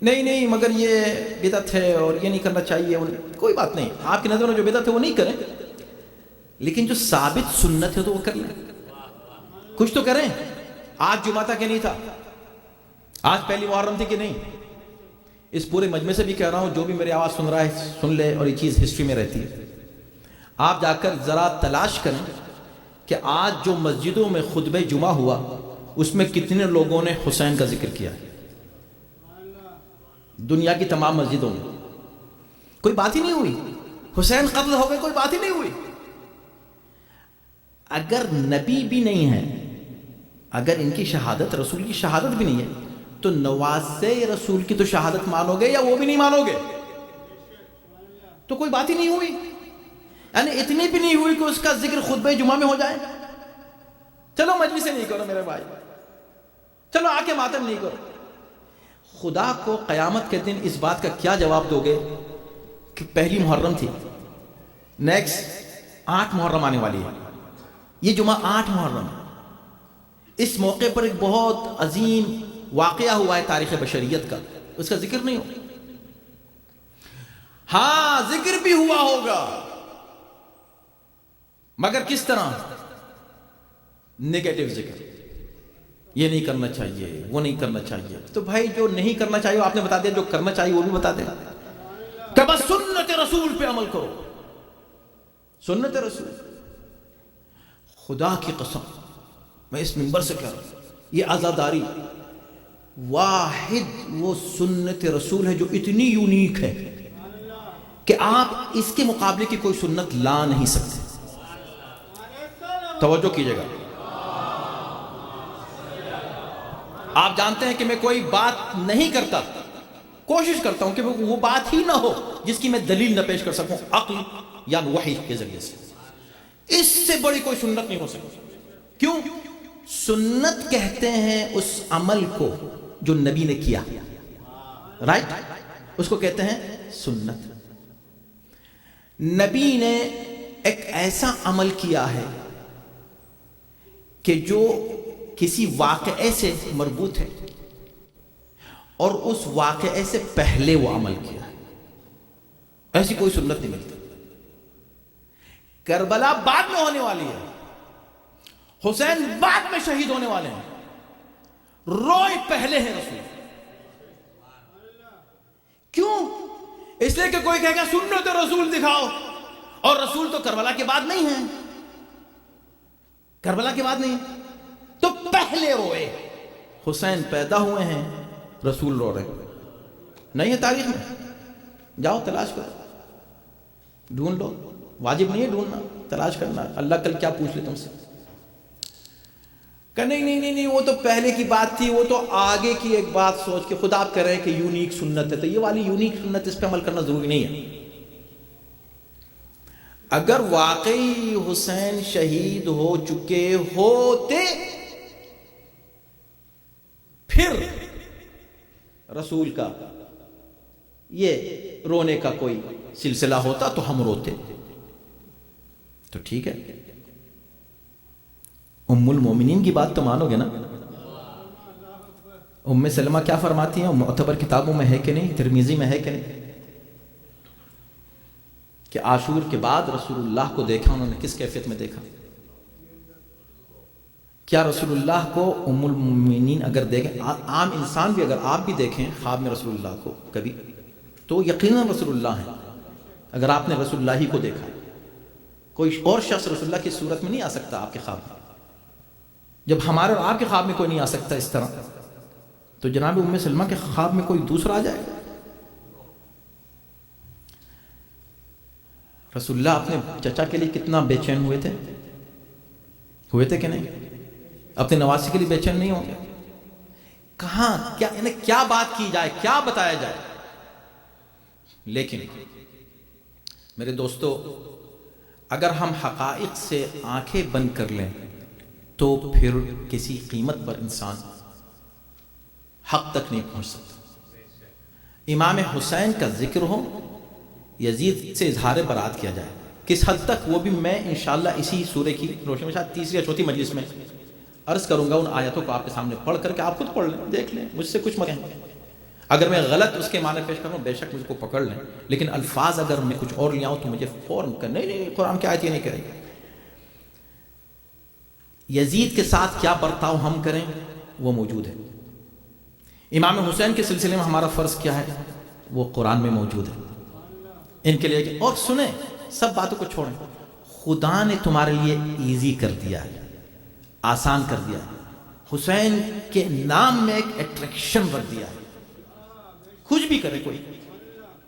نہیں مگر یہ بدعت ہے اور یہ نہیں کرنا چاہیے. کوئی بات نہیں، آپ کی نظر میں جو بدعت ہے وہ نہیں کریں، لیکن جو ثابت سنت ہے تو وہ کر لیں. کچھ تو کریں. آج جمعہ تھا کہ نہیں تھا؟ آج پہلی محرم تھی کہ نہیں؟ اس پورے مجمع سے بھی کہہ رہا ہوں، جو بھی میری آواز سن رہا ہے سن لے، اور یہ چیز ہسٹری میں رہتی ہے. آپ جا کر ذرا تلاش کریں کہ آج جو مسجدوں میں خطبہ جمعہ ہوا اس میں کتنے لوگوں نے حسین کا ذکر کیا ہے. دنیا کی تمام مسجدوں میں کوئی بات ہی نہیں ہوئی. حسین قتل ہو گئے، کوئی بات ہی نہیں ہوئی. اگر نبی بھی نہیں ہے، اگر ان کی شہادت رسول کی شہادت بھی نہیں ہے، تو نواسے رسول کی تو شہادت مانو گے یا وہ بھی نہیں مانو گے؟ تو کوئی بات ہی نہیں ہوئی. یعنی اتنی بھی نہیں ہوئی کہ اس کا ذکر خطبہ جمعہ میں ہو جائے. چلو مجلس نہیں کرو میرے بھائی, چلو آ کے ماتم نہیں کرو. خدا کو قیامت کے دن اس بات کا کیا جواب دو گے کہ پہلی محرم تھی, نیکسٹ 8 محرم آنے والی ہے, یہ جمعہ 8 محرم ہے. اس موقع پر ایک بہت عظیم واقعہ ہوا ہے تاریخ بشریت کا, اس کا ذکر نہیں ہو. ہاں ذکر بھی ہوا ہوگا, مگر کس طرح؟ نیگیٹو ذکر, یہ نہیں کرنا چاہیے, وہ نہیں کرنا چاہیے. تو بھائی جو نہیں کرنا چاہیے آپ نے بتا دیا, جو کرنا چاہیے وہ بھی بتا دیا کہ بس سنت رسول پہ عمل کرو. سنت رسول, خدا کی قسم میں اس منبر سے کہہ رہا ہوں, یہ عزاداری واحد وہ سنت رسول ہے جو اتنی یونیک ہے کہ آپ اس کے مقابلے کی کوئی سنت لا نہیں سکتے. توجہ کیجئے گا. آپ جانتے ہیں کہ میں کوئی بات نہیں کرتا, کوشش کرتا ہوں کہ وہ بات ہی نہ ہو جس کی میں دلیل نہ پیش کر سکوں عقل یا وحی کے ذریعے سے. اس سے بڑی کوئی سنت نہیں ہو سکتی. کیوں؟ سنت کہتے ہیں اس عمل کو جو نبی نے کیا, رائٹ, اس کو کہتے ہیں سنت. نبی نے ایک ایسا عمل کیا ہے کہ جو کسی واقعے سے مربوط ہے اور اس واقعے سے پہلے وہ عمل کیا ہے. ایسی کوئی سنت نہیں ملتی. کربلا بعد میں ہونے والی ہے, حسین بعد میں شہید ہونے والے ہیں, روئے پہلے ہیں رسول. کیوں؟ اس لیے کہ کوئی کہے گا سنت رسول دکھاؤ, اور رسول تو کربلا کے بعد نہیں ہے, کربلا کے بعد نہیں, تو پہلے روئے. حسین پیدا ہوئے ہیں, رسول رو رہے. نہیں ہے تاریخ میں, جاؤ تلاش کرو, ڈھونڈ لو. واجب نہیں ہے ڈھونڈنا, تلاش کرنا. اللہ کل کیا پوچھ لے تم سے کہ نہیں وہ تو پہلے کی بات تھی, وہ تو آگے کی ایک بات سوچ کے خدا آپ کہہ رہے ہیں کہ یونیک سنت ہے, تو یہ والی یونیک سنت اس پہ عمل کرنا ضروری نہیں ہے. اگر واقعی حسین شہید ہو چکے ہوتے پھر رسول کا یہ رونے کا کوئی سلسلہ ہوتا تو ہم روتے, تو ٹھیک ہے. ام المومنین کی بات تو مانو گے نا. ام سلمہ کیا فرماتی ہیں, معتبر کتابوں میں ہے کہ نہیں, ترمذی میں ہے کہ نہیں, کہ عاشور کے بعد رسول اللہ کو دیکھا, انہوں نے کس کیفیت میں دیکھا. کیا رسول اللہ کو ام المومنین اگر دیکھیں, عام انسان بھی اگر آپ بھی دیکھیں خواب میں رسول اللہ کو کبھی, تو یقیناً رسول اللہ ہیں. اگر آپ نے رسول اللہ ہی کو دیکھا, کوئی اور شخص رسول اللہ کی صورت میں نہیں آ سکتا آپ کے خواب میں. جب ہمارے اور آپ کے خواب میں کوئی نہیں آ سکتا اس طرح, تو جناب ام سلمہ کے خواب میں کوئی دوسرا آ جائے. رسول اللہ اپنے چچا کے لیے کتنا بے چین ہوئے تھے کہ نہیں؟ اپنے نواسی کے لیے بے چین نہیں ہوں گے؟ کہاں کیا بات کی جائے, کیا بتایا جائے. لیکن میرے دوستو, اگر ہم حقائق سے آنکھیں بند کر لیں تو پھر کسی قیمت پر انسان حق تک نہیں پہنچ سکتا. امام حسین کا ذکر ہو, یزید سے اظہار برات کیا جائے, کس حد تک وہ بھی میں انشاءاللہ اسی سورے کی روشنی میں شاید تیسری یا چوتھی مجلس میں عرض کروں گا. ان آیتوں کو آپ کے سامنے پڑھ کر کے آپ خود پڑھ لیں, دیکھ لیں, مجھ سے کچھ مت کہیں. اگر میں غلط اس کے معنی پیش کروں بے شک مجھ کو پکڑ لیں, لیکن الفاظ اگر میں کچھ اور لے آؤں تو مجھے فوراً کہ نہیں قرآن کی آیت یہ نہیں کہہ رہی. یزید کے ساتھ کیا برتاؤ ہم کریں وہ موجود ہے. امام حسین کے سلسلے میں ہمارا فرض کیا ہے وہ قرآن میں موجود ہے. ان کے لیے اور سنیں, سب باتوں کو چھوڑیں. خدا نے تمہارے لیے ایزی کر دیا ہے, آسان کر دیا ہے. حسین کے نام میں ایک اٹریکشن رکھ دیا ہے. کچھ بھی کرے کوئی,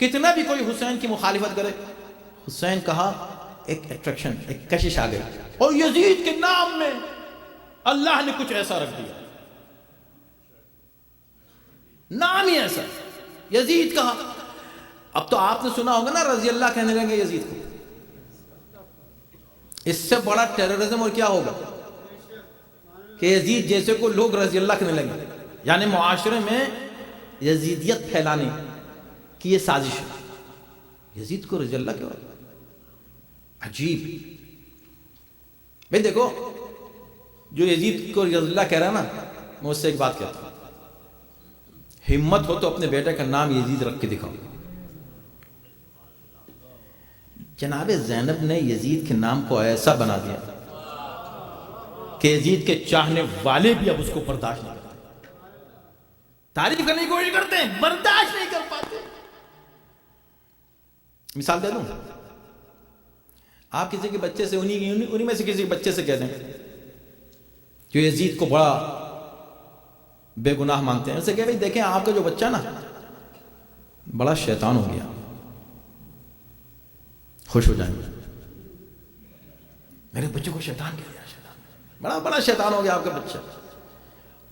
کتنا بھی کوئی حسین کی مخالفت کرے, حسین کہا ایک اٹریکشن, ایک کشش آ گئی. اور یزید کے نام میں اللہ نے کچھ ایسا رکھ دیا, نام ہی ایسا, یزید کہا. اب تو آپ نے سنا ہوگا نا رضی اللہ کہنے لگے یزید کو, اس سے بڑا ٹیررزم اور کیا ہوگا کہ یزید جیسے کو لوگ رضی اللہ کرنے لگے. یعنی معاشرے میں یزیدیت پھیلانے کی یہ سازش ہے. یزید کو رضی اللہ کیوں؟ عجیب. بھئی دیکھو جو یزید کو رضی اللہ کہہ رہا ہے نا، میں اس سے ایک بات کہتا ہوں، ہمت ہو تو اپنے بیٹے کا نام یزید رکھ کے دکھاؤ. جناب زینب نے یزید کے نام کو ایسا بنا دیا کہ یزید کے چاہنے والے بھی اب اس کو برداشت نہیں کرتے، تعریف کرنے کی کوشش کرتے ہیں، برداشت نہیں کر پاتے. مثال دے دوں، آپ کسی کے بچے سے انہی میں سے کسی بچے سے کہہ دیں جو یزید کو بڑا بے گناہ مانگتے ہیں، اسے کہہ بھئی دیکھیں آپ کا جو بچہ نا بڑا شیطان ہو گیا، خوش ہو جائیں گے. میرے بچے کو شیطان کہہ دیا، شیطان بڑا شیطان ہو گیا آپ کا بچہ.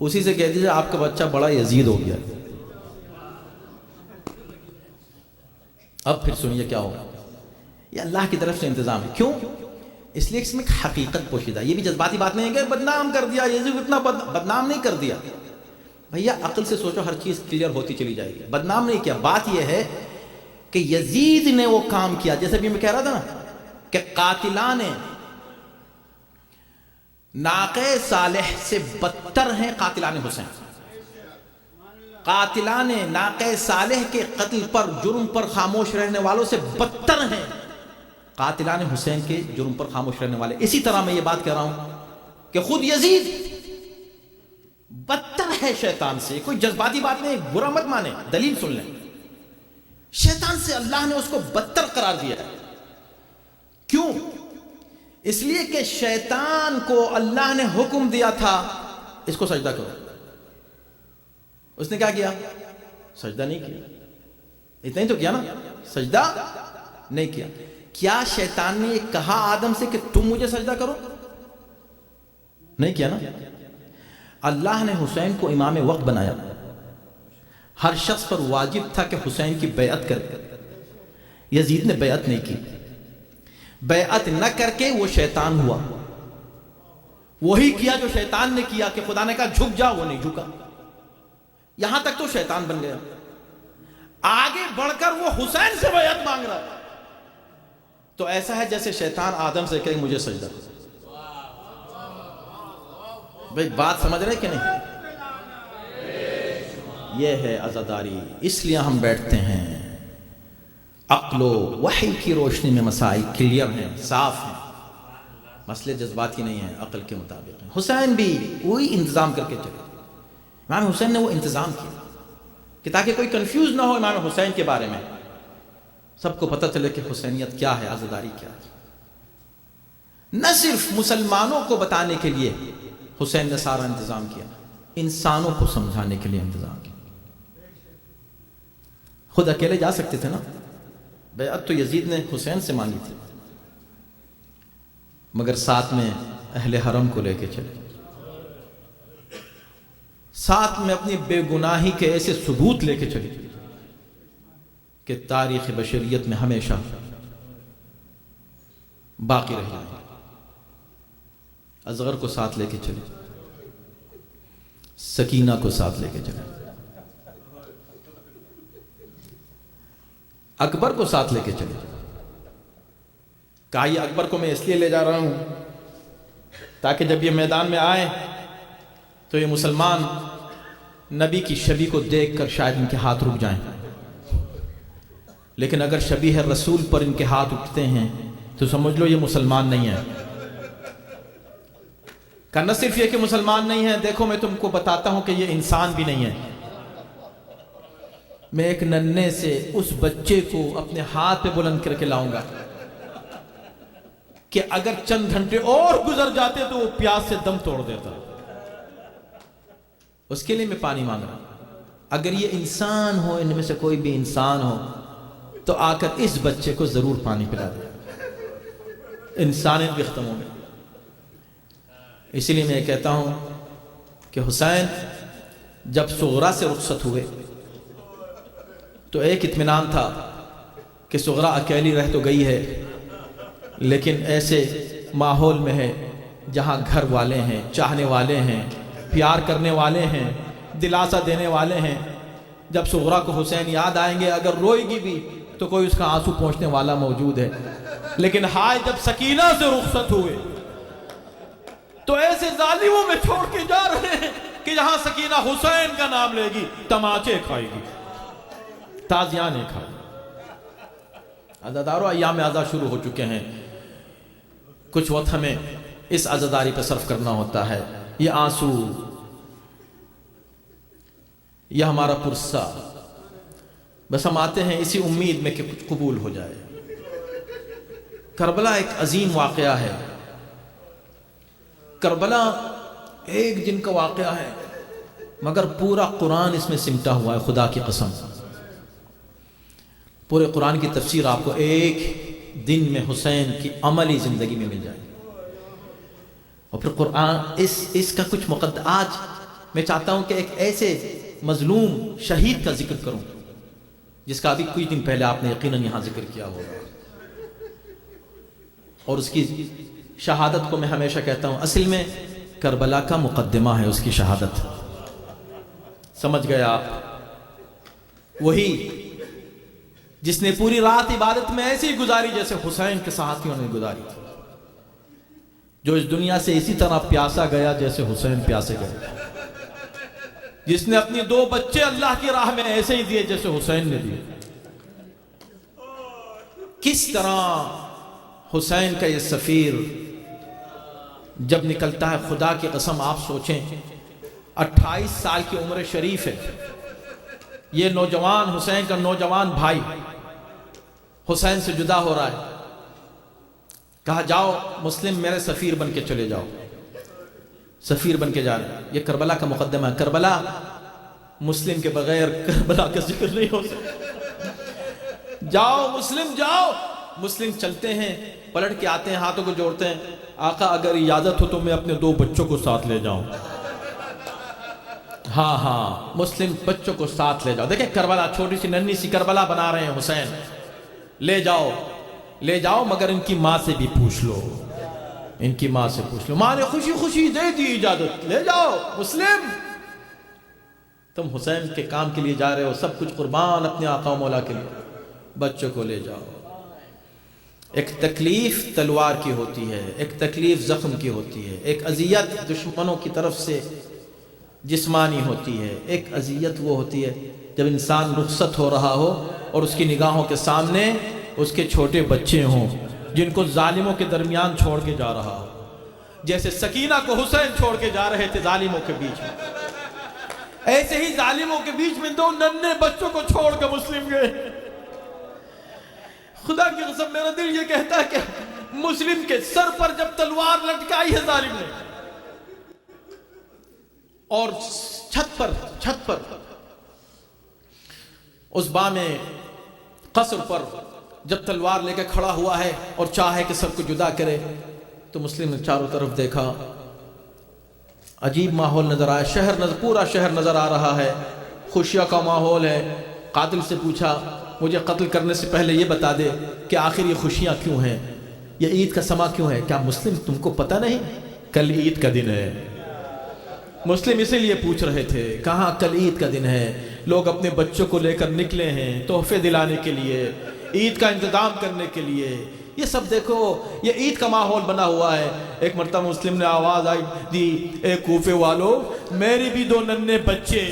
اسی سے کہہ دیجیے آپ کا بچہ بڑا یزید ہو گیا. اب پھر سنیے کیا ہوگا. یہ اللہ کی طرف سے انتظام ہے. کیوں؟ اس لیے اس میں ایک حقیقت پوشیدہ. یہ بھی جذباتی بات نہیں ہے کہ بدنام کر دیا یزید، اتنا بدنام نہیں کر دیا. بھیا عقل سے سوچو، ہر چیز کلیئر ہوتی چلی جائے گی. بدنام نہیں کیا. بات یہ ہے کہ یزید نے وہ کام کیا، جیسے بھی میں کہہ رہا تھا نا کہ قاتلان ناقہ صالح سے بدتر ہیں قاتلان حسین. قاتلان ناقہ صالح کے قتل پر، جرم پر خاموش رہنے والوں سے بدتر ہیں قاتلان حسین کے جرم پر خاموش رہنے والے. اسی طرح میں یہ بات کہہ رہا ہوں کہ خود یزید بدتر ہے شیطان سے. کوئی جذباتی بات نہیں، برا مت مانے، دلیل سن لیں. شیطان سے اللہ نے اس کو بدتر قرار دیا ہے. کیوں؟ اس لیے کہ شیطان کو اللہ نے حکم دیا تھا اس کو سجدہ کرو. اس نے کیا کیا؟ سجدہ نہیں کیا. اتنا ہی تو کیا نا، سجدہ نہیں کیا. کیا شیطان نے یہ کہا آدم سے کہ تم مجھے سجدہ کرو؟ نہیں کیا نا. اللہ نے حسین کو امام وقت بنایا. ہر شخص پر واجب تھا کہ حسین کی بیعت کرے. یزید نے بیعت نہیں کی. بیعت نہ کر کے وہ شیطان ہوا. وہی کیا جو شیطان نے کیا کہ خدا نے کہا جھک جا، وہ نہیں جھکا. یہاں تک تو شیطان بن گیا. آگے بڑھ کر وہ حسین سے بیعت مانگ رہا ہے. تو ایسا ہے جیسے شیطان آدم سے کہے مجھے سجدہ. بھئی بات سمجھ رہے کہ نہیں؟ یہ ہے عزاداری. اس لیے ہم بیٹھتے ہیں. عقل و وحی کی روشنی میں مسائل کلیئر ہیں، صاف ہیں. مسئلے جذباتی نہیں ہیں، عقل کے مطابق ہیں. حسین بھی وہی انتظام کر کے چلے. امام حسین نے وہ انتظام کیا کہ تاکہ کوئی کنفیوز نہ ہو امام حسین کے بارے میں، سب کو پتہ چلے کہ حسینیت کیا ہے، عزاداری کیا ہے. نہ صرف مسلمانوں کو بتانے کے لیے حسین نے سارا انتظام کیا، انسانوں کو سمجھانے کے لیے انتظام کیا. خود اکیلے جا سکتے تھے نا. بیعت تو یزید نے حسین سے مانگی تھی، مگر ساتھ میں اہل حرم کو لے کے چلے. ساتھ میں اپنی بے گناہی کے ایسے ثبوت لے کے چلے کہ تاریخ بشریت میں ہمیشہ باقی رہ جائیں. اصغر کو ساتھ لے کے چلے، سکینہ کو ساتھ لے کے چلے، اکبر کو ساتھ لے کے چلے. کہا یہ اکبر کو میں اس لیے لے جا رہا ہوں تاکہ جب یہ میدان میں آئے تو یہ مسلمان نبی کی شبیہ کو دیکھ کر شاید ان کے ہاتھ رک جائیں. لیکن اگر شبیہ رسول پر ان کے ہاتھ اٹھتے ہیں تو سمجھ لو یہ مسلمان نہیں ہے. کہ نہ صرف یہ کہ مسلمان نہیں ہے، دیکھو میں تم کو بتاتا ہوں کہ یہ انسان بھی نہیں ہے. میں ایک ننھے سے اس بچے کو اپنے ہاتھ پہ بلند کر کے لاؤں گا کہ اگر چند گھنٹے اور گزر جاتے تو وہ پیاس سے دم توڑ دیتا. اس کے لیے میں پانی مانگ رہا ہوں. اگر یہ انسان ہو، ان میں سے کوئی بھی انسان ہو، تو آ کر اس بچے کو ضرور پانی پلا دے. انسانیت بھی ختم ہو گئی. اسی لیے میں یہ کہتا ہوں کہ حسین جب صغرا سے رخصت ہوئے تو ایک اطمینان تھا کہ صغرا اکیلی رہ تو گئی ہے، لیکن ایسے ماحول میں ہے جہاں گھر والے ہیں، چاہنے والے ہیں، پیار کرنے والے ہیں، دلاسا دینے والے ہیں. جب صغرا کو حسین یاد آئیں گے، اگر روئے گی بھی تو کوئی اس کا آنسو پہنچنے والا موجود ہے. لیکن ہائے جب سکینہ سے رخصت ہوئے تو ایسے ظالموں میں چھوڑ کے جا رہے ہیں کہ جہاں سکینہ حسین کا نام لے گی تماچے کھائے گی، تازیانے کھائے گی. عزادارو، ایام اعزا شروع ہو چکے ہیں. کچھ وقت ہمیں اس عزاداری پہ صرف کرنا ہوتا ہے. یہ آنسو، یہ ہمارا پرسہ، بس ہم آتے ہیں اسی امید میں کہ کچھ قبول ہو جائے. کربلا ایک عظیم واقعہ ہے. کربلا ایک دن کا واقعہ ہے، مگر پورا قرآن اس میں سمٹا ہوا ہے. خدا کی قسم، پورے قرآن کی تفسیر آپ کو ایک دن میں حسین کی عملی زندگی میں مل جائے. اور پھر قرآن اس کا کچھ آج میں چاہتا ہوں کہ ایک ایسے مظلوم شہید کا ذکر کروں جس کا ابھی کچھ دن پہلے آپ نے یقیناً یہاں ذکر کیا ہوگا. اور اس کی شہادت کو میں ہمیشہ کہتا ہوں اصل میں کربلا کا مقدمہ ہے اس کی شہادت. سمجھ گئے آپ؟ وہی جس نے پوری رات عبادت میں ایسی ہی گزاری جیسے حسین کے ساتھیوں نے گزاری تھی، جو اس دنیا سے اسی طرح پیاسا گیا جیسے حسین پیاسے گئے، جس نے اپنی 2 بچے اللہ کی راہ میں ایسے ہی دیے جیسے حسین نے دیے. کس طرح حسین کا یہ سفیر جب نکلتا ہے، خدا کی قسم آپ سوچیں، 28 سال کی عمر شریف ہے یہ نوجوان، حسین کا نوجوان بھائی حسین سے جدا ہو رہا ہے. کہا جاؤ مسلم میرے سفیر بن کے چلے جاؤ. سفیر بن کے جا رہے ہیں. یہ کربلا کا مقدمہ ہے. کربلا مسلم کے بغیر کربلا کا ذکر نہیں ہو سکتا. جاؤ مسلم جاؤ. مسلم چلتے ہیں، پلٹ کے آتے ہیں، ہاتھوں کو جوڑتے ہیں. آقا اگر اجازت ہو تو میں اپنے 2 بچوں کو ساتھ لے جاؤں. ہاں مسلم بچوں کو ساتھ لے جاؤ. دیکھیں کربلا، چھوٹی سی ننھی سی کربلا بنا رہے ہیں حسین. لے جاؤ مگر ان کی ماں سے بھی پوچھ لو، ان کی ماں سے پوچھ لو. ماں نے خوشی خوشی دے دی اجازت. لے جاؤ مسلم، تم حسین کے کام کے لیے جا رہے ہو، سب کچھ قربان اپنے آقا و مولا کے لیے. بچوں کو لے جاؤ. ایک تکلیف تلوار کی ہوتی ہے، ایک تکلیف زخم کی ہوتی ہے، ایک اذیت دشمنوں کی طرف سے جسمانی ہوتی ہے. ایک اذیت وہ ہوتی ہے جب انسان رخصت ہو رہا ہو اور اس کی نگاہوں کے سامنے اس کے چھوٹے بچے ہوں جن کو ظالموں کے درمیان چھوڑ کے جا رہا ہو. جیسے سکینہ کو حسین چھوڑ کے جا رہے تھے ظالموں کے بیچ میں، ایسے ہی ظالموں کے بیچ میں 2 ننھے بچوں کو چھوڑ کے مسلم گئے. خدا کی قسم میرا دل یہ کہتا ہے کہ مسلم کے سر پر جب تلوار لٹکائی ہے ظالم نے، اور چھت پر اس بام قصر پر جب تلوار لے کے کھڑا ہوا ہے اور چاہے کہ سب کو جدا کرے، تو مسلم نے چاروں طرف دیکھا. عجیب ماحول نظر آیا. پورا شہر نظر آ رہا ہے، خوشیوں کا ماحول ہے. قاتل سے پوچھا مجھے قتل کرنے سے پہلے یہ بتا دے کہ آخر یہ خوشیاں کیوں ہیں، یہ عید کا سما کیوں ہے؟ کیا مسلم تم کو پتہ نہیں کل عید کا دن ہے؟ مسلم اسی لیے پوچھ رہے تھے کہاں کل عید کا دن ہے. لوگ اپنے بچوں کو لے کر نکلے ہیں تحفے دلانے کے لیے، عید کا انتظام کرنے کے لیے. یہ سب دیکھو، یہ عید کا ماحول بنا ہوا ہے. ایک مرتبہ مسلم نے آواز دی، اے کوفے والو، میری بھی 2 ننھے بچے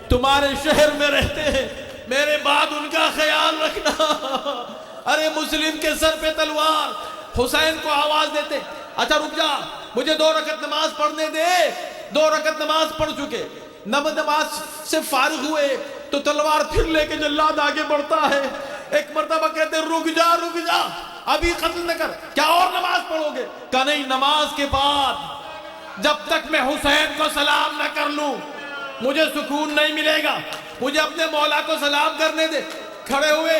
تمہارے شہر میں رہتے ہیں، میرے بعد ان کا خیال رکھنا. ارے مسلم کے سر پہ تلوار. حسین کو آواز دیتے، اچھا رک جا، مجھے 2 رکعت نماز پڑھنے دے. 2 رکعت نماز پڑھ چکے، نماز سے فارغ ہوئے تو تلوار پھر لے کے جلاد آگے بڑھتا ہے. ایک مرتبہ کہتے رک جا ابھی قتل نہ کر، کیا اور نماز پڑھو گے؟ کہا نہیں، نماز کے بعد جب تک میں حسین کو سلام نہ کر لوں مجھے سکون نہیں ملے گا. مجھے اپنے مولا کو سلام کرنے دے. کھڑے ہوئے،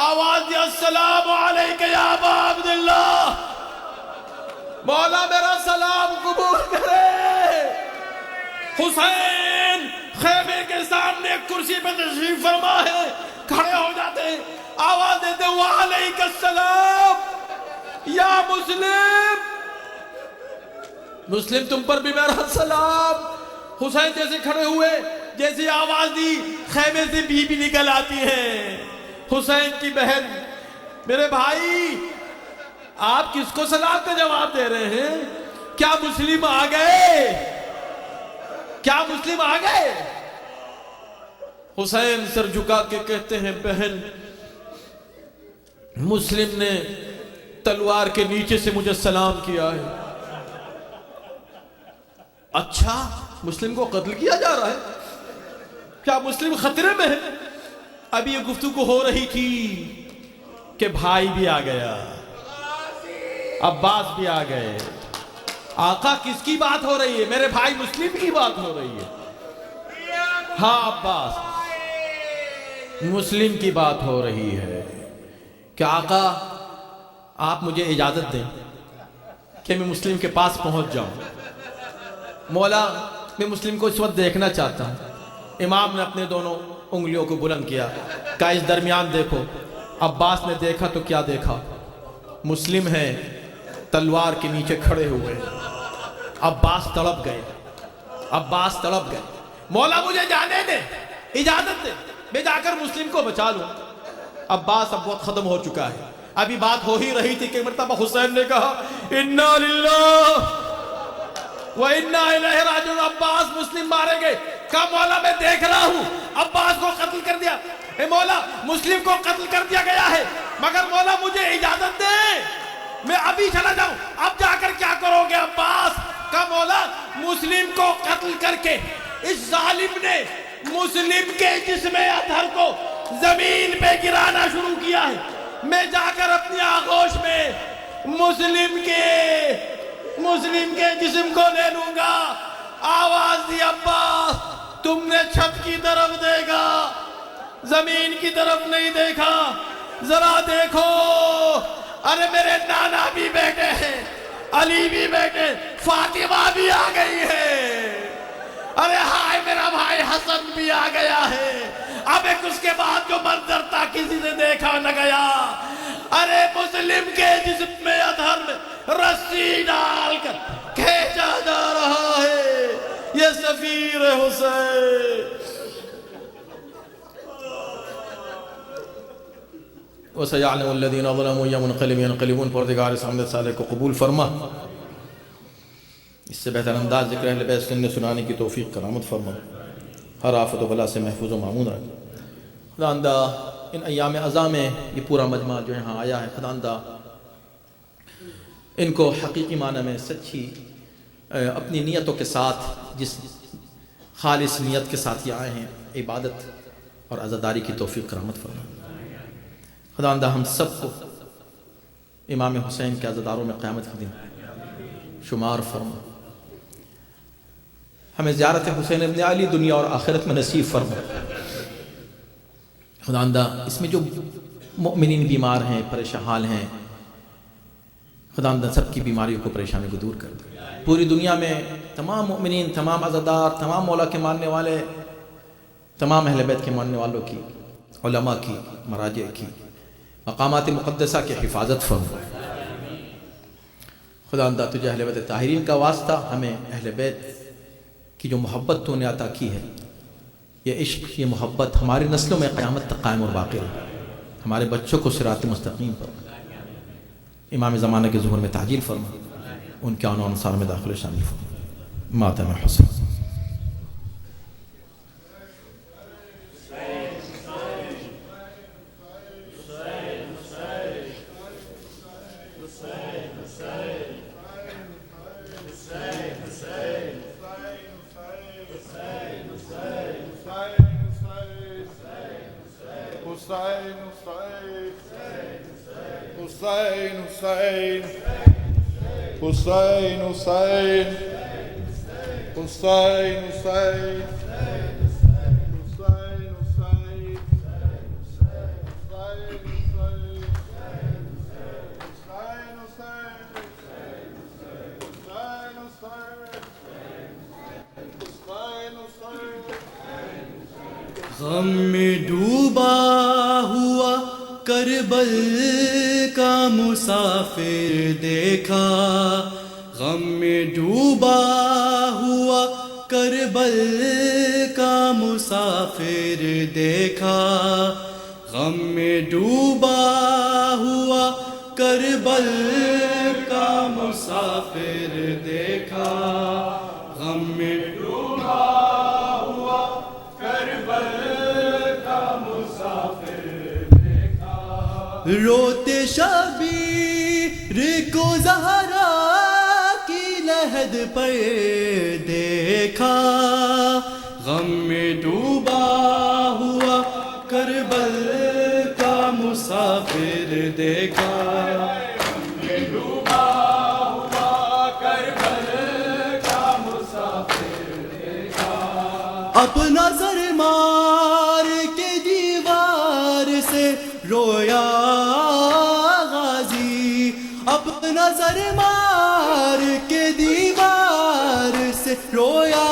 آواز دی، السلام علیک یا ابا عبداللہ، مولا میرا سلام قبول کرے. حسین خیمے کے سامنے ایک کرسی پہ تشریف فرما ہے، کھڑے ہو جاتے ہیں، آواز دیتے وعلیک السلام یا مسلم. مسلم تم پر بھی میرا سلام. حسین جیسے کھڑے ہوئے، جیسے آواز دی، خیمے سے بی بی نکل آتی ہے، حسین کی بہن. میرے بھائی آپ کس کو سلام کا جواب دے رہے ہیں؟ کیا مسلم آ گئے؟ کیا مسلم آ گئے؟ حسین سر جھکا کے کہتے ہیں بہن مسلم نے تلوار کے نیچے سے مجھے سلام کیا ہے. اچھا مسلم کو قتل کیا جا رہا ہے؟ کیا مسلم خطرے میں ہے؟ ابھی یہ گفتگو ہو رہی تھی کہ بھائی بھی آ گیا، عباس بھی آ گئے. آقا کس کی بات ہو رہی ہے؟ میرے بھائی مسلم کی بات ہو رہی ہے. ہاں عباس مسلم کی بات ہو رہی ہے کہ آقا آپ مجھے اجازت دیں کہ میں مسلم کے پاس پہنچ جاؤں. مولا میں مسلم کو اس وقت دیکھنا چاہتا ہوں. امام نے اپنے دونوں انگلیوں کو بلند کیا، کہا اس درمیان دیکھو. عباس نے دیکھا تو کیا دیکھا؟ مسلم ہے تلوار کے نیچے کھڑے ہوئے. عباس تڑپ گئے، عباس تڑپ گئے. مولا مجھے جانے دے، اجازت دے، میں جا کر مسلم کو بچا لوں. عباس اب وقت ختم ہو چکا ہے. ابھی بات ہو ہی رہی تھی کہ مرتبہ حسین نے کہا انا للہ وَإِنَّا إِلَيْهِ رَاجِعُونَ. عباس مسلم مارے گئے. کہا مولا میں دیکھ رہا ہوں عباس کو قتل کر دیا. اے مولا مسلم کو قتل کر دیا گیا ہے، مگر مولا مجھے اجازت دے میں ابھی چلا جاؤں. اب جا کر کیا کرو گے عباس؟ کہا مولا مسلم کو قتل کر کے اس ظالم نے مسلم کے جسم اطہر کو زمین پہ گرانا شروع کیا ہے. میں جا کر اپنی آغوش میں مسلم کے جسم کو لے لوں گا. آواز دی عباس تم نے چھت کی طرف دیکھا، زمین کی طرف نہیں دیکھا. ذرا دیکھو، ارے میرے نانا بھی بیٹے ہیں، علی بھی بیٹے، فاطمہ بھی آ گئی ہے. ارے ہائے میرا بھائی حسن بھی آ گیا ہے. اب ایک اس کے بعد جو منظر تھا کسی نے دیکھا نہ گیا. ارے مسلم کے جسم میں اطہر میں رسی ڈال کر کھینچا جا رہا ہے. یہ سفیر حسین. وَسَيَعْلَمُ الَّذِينَ ظَلَمُوا يَوْمَ يَنْقَلِبُونَ. پروردگار سامنے صالح کو قبول فرما. اس سے بہتر انداز ذکر اہل بیت سنت سنانے کی توفیق کرامت فرما. ہر آفت و بلا سے محفوظ و معمون رکھ. خداوندہ ان ایام ازاں میں یہ پورا مجمع جو یہاں آیا ہے، خداوندہ ان کو حقیقی معنی میں سچی اپنی نیتوں کے ساتھ، جس خالص نیت کے ساتھ یہ آئے ہیں، عبادت اور عزاداری کی توفیق کرامت فرما. خداوندہ ہم سب کو امام حسین کے عزاداروں میں قیامت کے دن شمار فرما. ہمیں زیارت حسین ابن علی دنیا اور آخرت میں نصیب فرما. خداوندہ اس میں جو مؤمنین بیمار ہیں، پریشان حال ہیں، خداوندہ سب کی بیماریوں کو، پریشانیوں کو دور کر دے. پوری دنیا میں تمام مؤمنین، تمام عزادار، تمام مولا کے ماننے والے، تمام اہل بیت کے ماننے والوں کی، علماء کی، مراجع کی، مقامات مقدسہ کی حفاظت فرما. خداوندہ تجھے اہل بیت طاہرین کا واسطہ ہمیں اہل بیت کی جو محبت تو نے عطا کی ہے، یہ عشق، یہ محبت ہماری نسلوں میں قیامت تک قائم اور باقی رہے. ہمارے بچوں کو صراط مستقیم پر، امام زمانہ کے ظہور میں تعجیل فرما. ان کے آن و انصار میں داخل شامل فرما. ماتم حسین. Hussein, Hussein, Hussein, Hussein, غم میں ڈوبا ہوا کربل کا مسافر دیکھا، غم میں ڈوبا ہوا کربل کا مسافر دیکھا، غم میں ڈوبا ہوا کربل کا مسافر دیکھا، غم میں ڈوبا ہوا کربل کا مسافر دیکھا، روتے شبیر کو زہرا کی لحد پر دیکھا، غم میں ڈوبا ہوا کربل کا مسافر دیکھا، غم میں ڈوبا ہوا کربل کا مسافر دیکھا، اپنا سر مار کے دیوار سے رویا غازی، اپنا سر مار کے دیوار سے رویا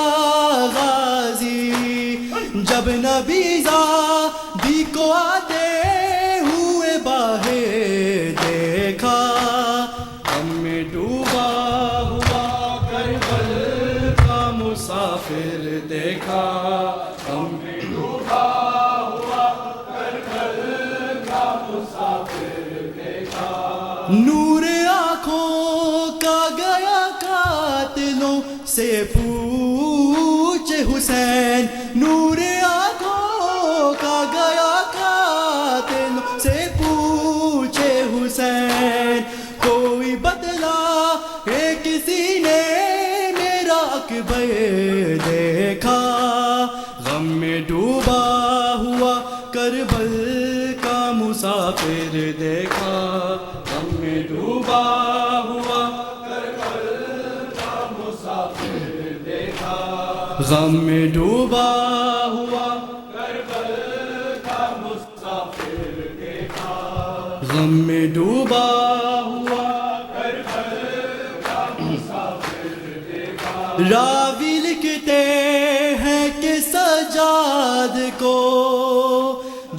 غازی، جب نبی زادی کو آتے ہوئے باہر دیکھا، غم میں ڈوبا ہوا کربل کا مسافر دیکھا، غم میں ڈوبا ہوا کربل کا مسافر دیکھا، نور آنکھوں کا گیا قاتلوں سے پوچھے حسین، نور آنکھوں کا گیا قاتلوں سے پوچھے حسین، کوئی بدلا ہے کسی نے میرا اکبر دیکھا، غم میں ڈوبا ہوا کربل کا مسافر دیکھا، غم میں ڈوبا ہوا کربل کا مسافر دیکھا، غم میں ڈوبا ہوا کربل کا مسافر دیکھا، غم میں ڈوبا ہوا کربل کا مسافر دیکھا، راوی لکھتے ہیں کہ سجاد کو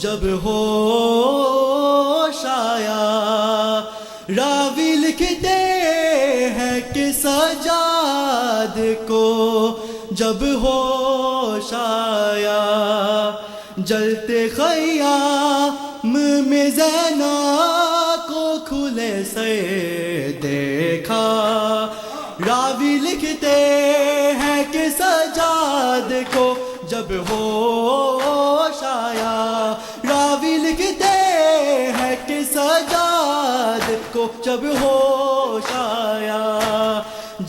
جب ہوش آیا، راوی لکھتے ہیں کہ سجاد کو جب ہوش آیا، جلتے خیام میں زینب کو کھلے سے دیکھا، راوی لکھتے ہیں کہ سجاد کو جب ہوش آیا، راوی لکھتے ہیں کہ سجاد کو جب ہوش آیا،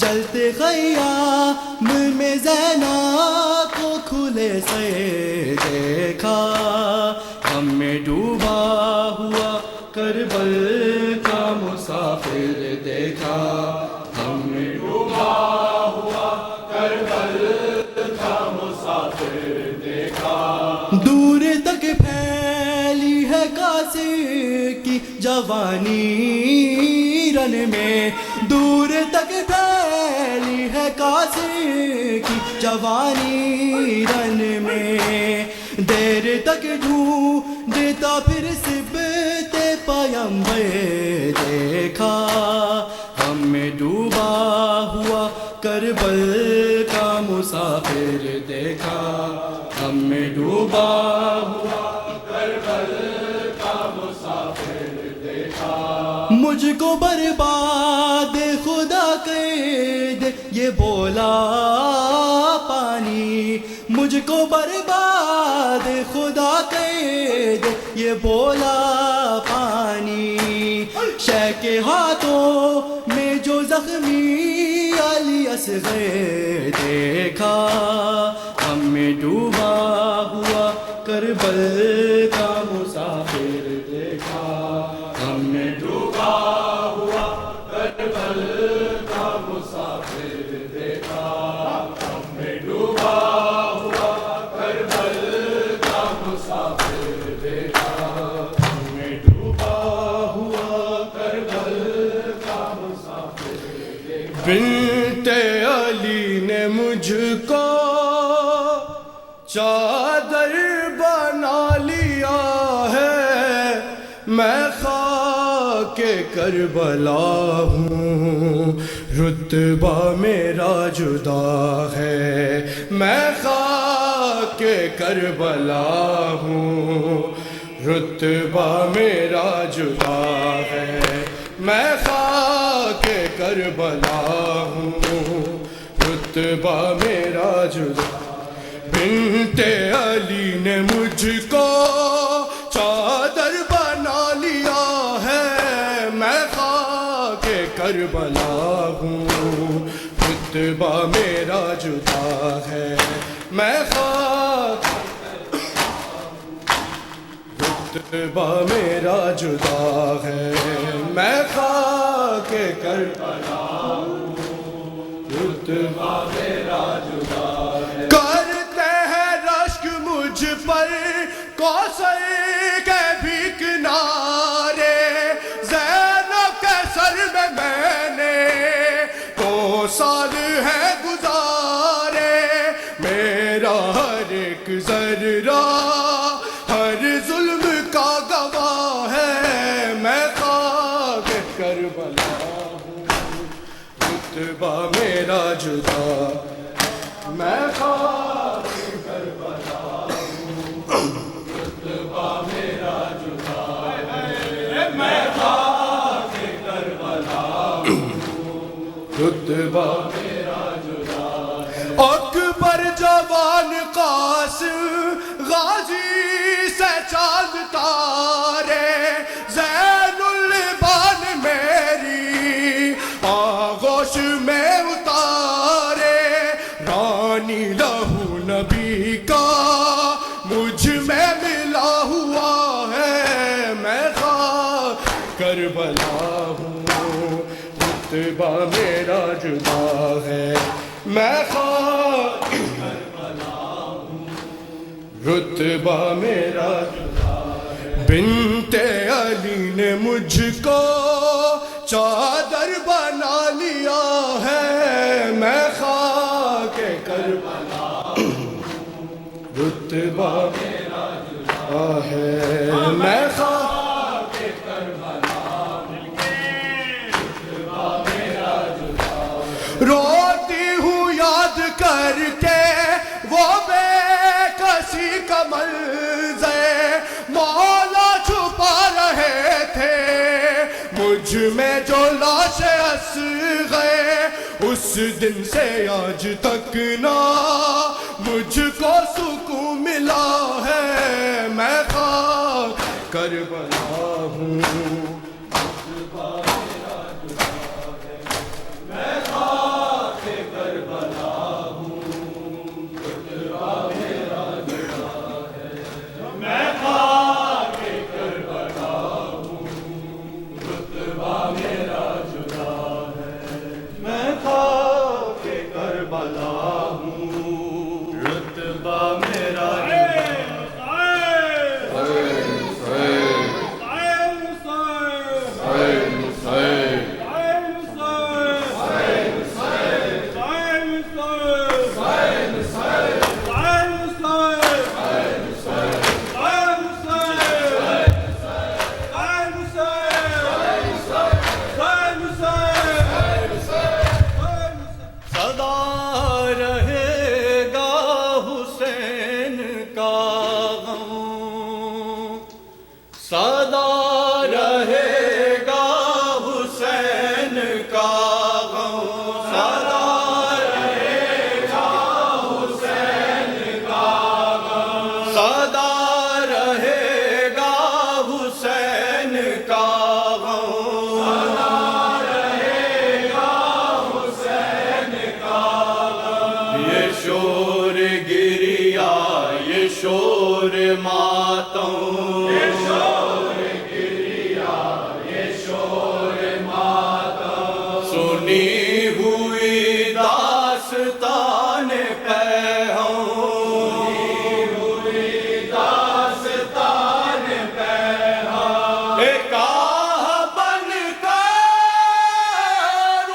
جلتے خیام میں زینب کو کھلے سے دیکھا، غم میں ڈوبا ہوا کربل کا مسافر دیکھا، غم میں ڈوبا ہوا کربل کا مسافر دیکھا، دور تک پھیلی ہے قاصر کی جوانی رن میں، دور تک پھیلی ہے قاصر کی جوانی رن میں، دیر تک ڈھونڈتا پھر سبت پیمبر دیکھا، غم میں ڈوبا ہوا کربل کا مسافر دیکھا، غم میں ڈوبا ہوا کربل کا مسافر دیکھا، مجھ کو برباد خدا کر دے یہ بولا پانی، مجھ کو برباد خدا کر دے یہ بولا پانی، شے کے ہاتھوں میں جو زخمی علی اصغر دیکھا، غم میں ڈوبا ہوا کربل کا مسافر دیکھا، غم میں ڈوبا ہوا کربل کا مسافر دیکھا، غم میں ڈوبا ہوا کربل کا مسافر دیکھا، غم میں ڈوبا ہوا کربل کا مسافر دیکھا، بنت علی نے مجھ کو چادر بنا لیا ہے، میں خاک خاک کربلا ہوں، رتبہ میرا جدا ہے، میں خاک کربلا ہوں، رتبہ میرا جدا ہے، میں خاک کربلا ہوں، رتبہ میرا جدا۔ بنت علی نے مجھ کو چادر بنا لیا ہے، میں خاک کربلا ہوں، رتبہ میرا جدا ہے، میں خاک، رتبہ میرا جدا ہے، میں خاک کربلا ہوں، رتبہ میرا جدا ہے۔ کرتے ہیں رشک مجھ پر کوثر کے بھی کنارے، زینب کے سر میں نے تو سال ہے گزارے، میرا ہر ایک ذرہ ہر ظلم کا گواہ ہے، میں خاک کربلا ہوں، رتبہ میرا جدا، میں خاک کربلا ہوں، رتبہ میرا جدا ہے، میں خاک کربلا ہوں، رتبہ میرا جدا ہے۔ اکبر جوان قاسم غازی سے چاند تارے، زین البان میری آغوش میں اتارے، رانی لہو نبی کا مجھ میں ملا ہوا ہے، میں خاک کربلا ہوں، رتبہ میرا جدا ہے، میں خاک کربلا ہوں، رتبہ میرا جدا ہے۔ بنت علی نے مجھ کو چادر بنا لیا ہے، میں خاک کربلا ہوں، رتبہ میرا جدا ہے، میں خاک کربلا ہوں، رتبہ میرا جدا ہے۔ روتی ہوں یاد کر کے وہ بے کسی کا منظر، مولا چھپا رہے تھے مجھ میں جو لاش اصغر، اس دن سے آج تک نہ مجھ کو سکون ملا ہے، میں خاک کربلا ہوں، رتبہ میرا جدا ہے، میں خاک کربلا ہوں، رتبہ میرا جدا ہے، میں خاک کربلا ہوں، رتبہ میرا جدا ہے، میں خاک کربلا ہوں، رتبہ میرا شور ماتم، یہ شور گریا، یہ شور ماتم، سنی ہوئی داستان پیغام، سنی ہوئی داستان پیغام، ایک آہ بن کر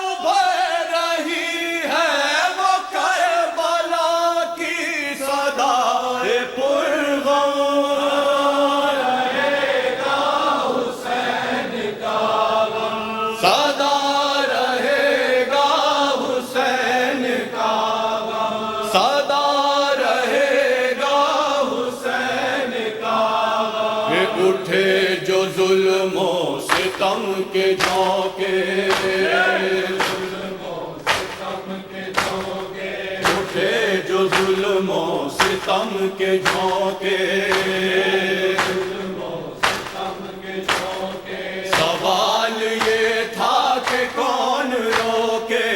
ابھر رہی ہے وہ کربلا کی صدا پرغم، اٹھے جو ظلم و ستم کے جھونکے، اٹھے جو ظلم و ستم کے جھونکے، سوال یہ تھا کہ کون روکے،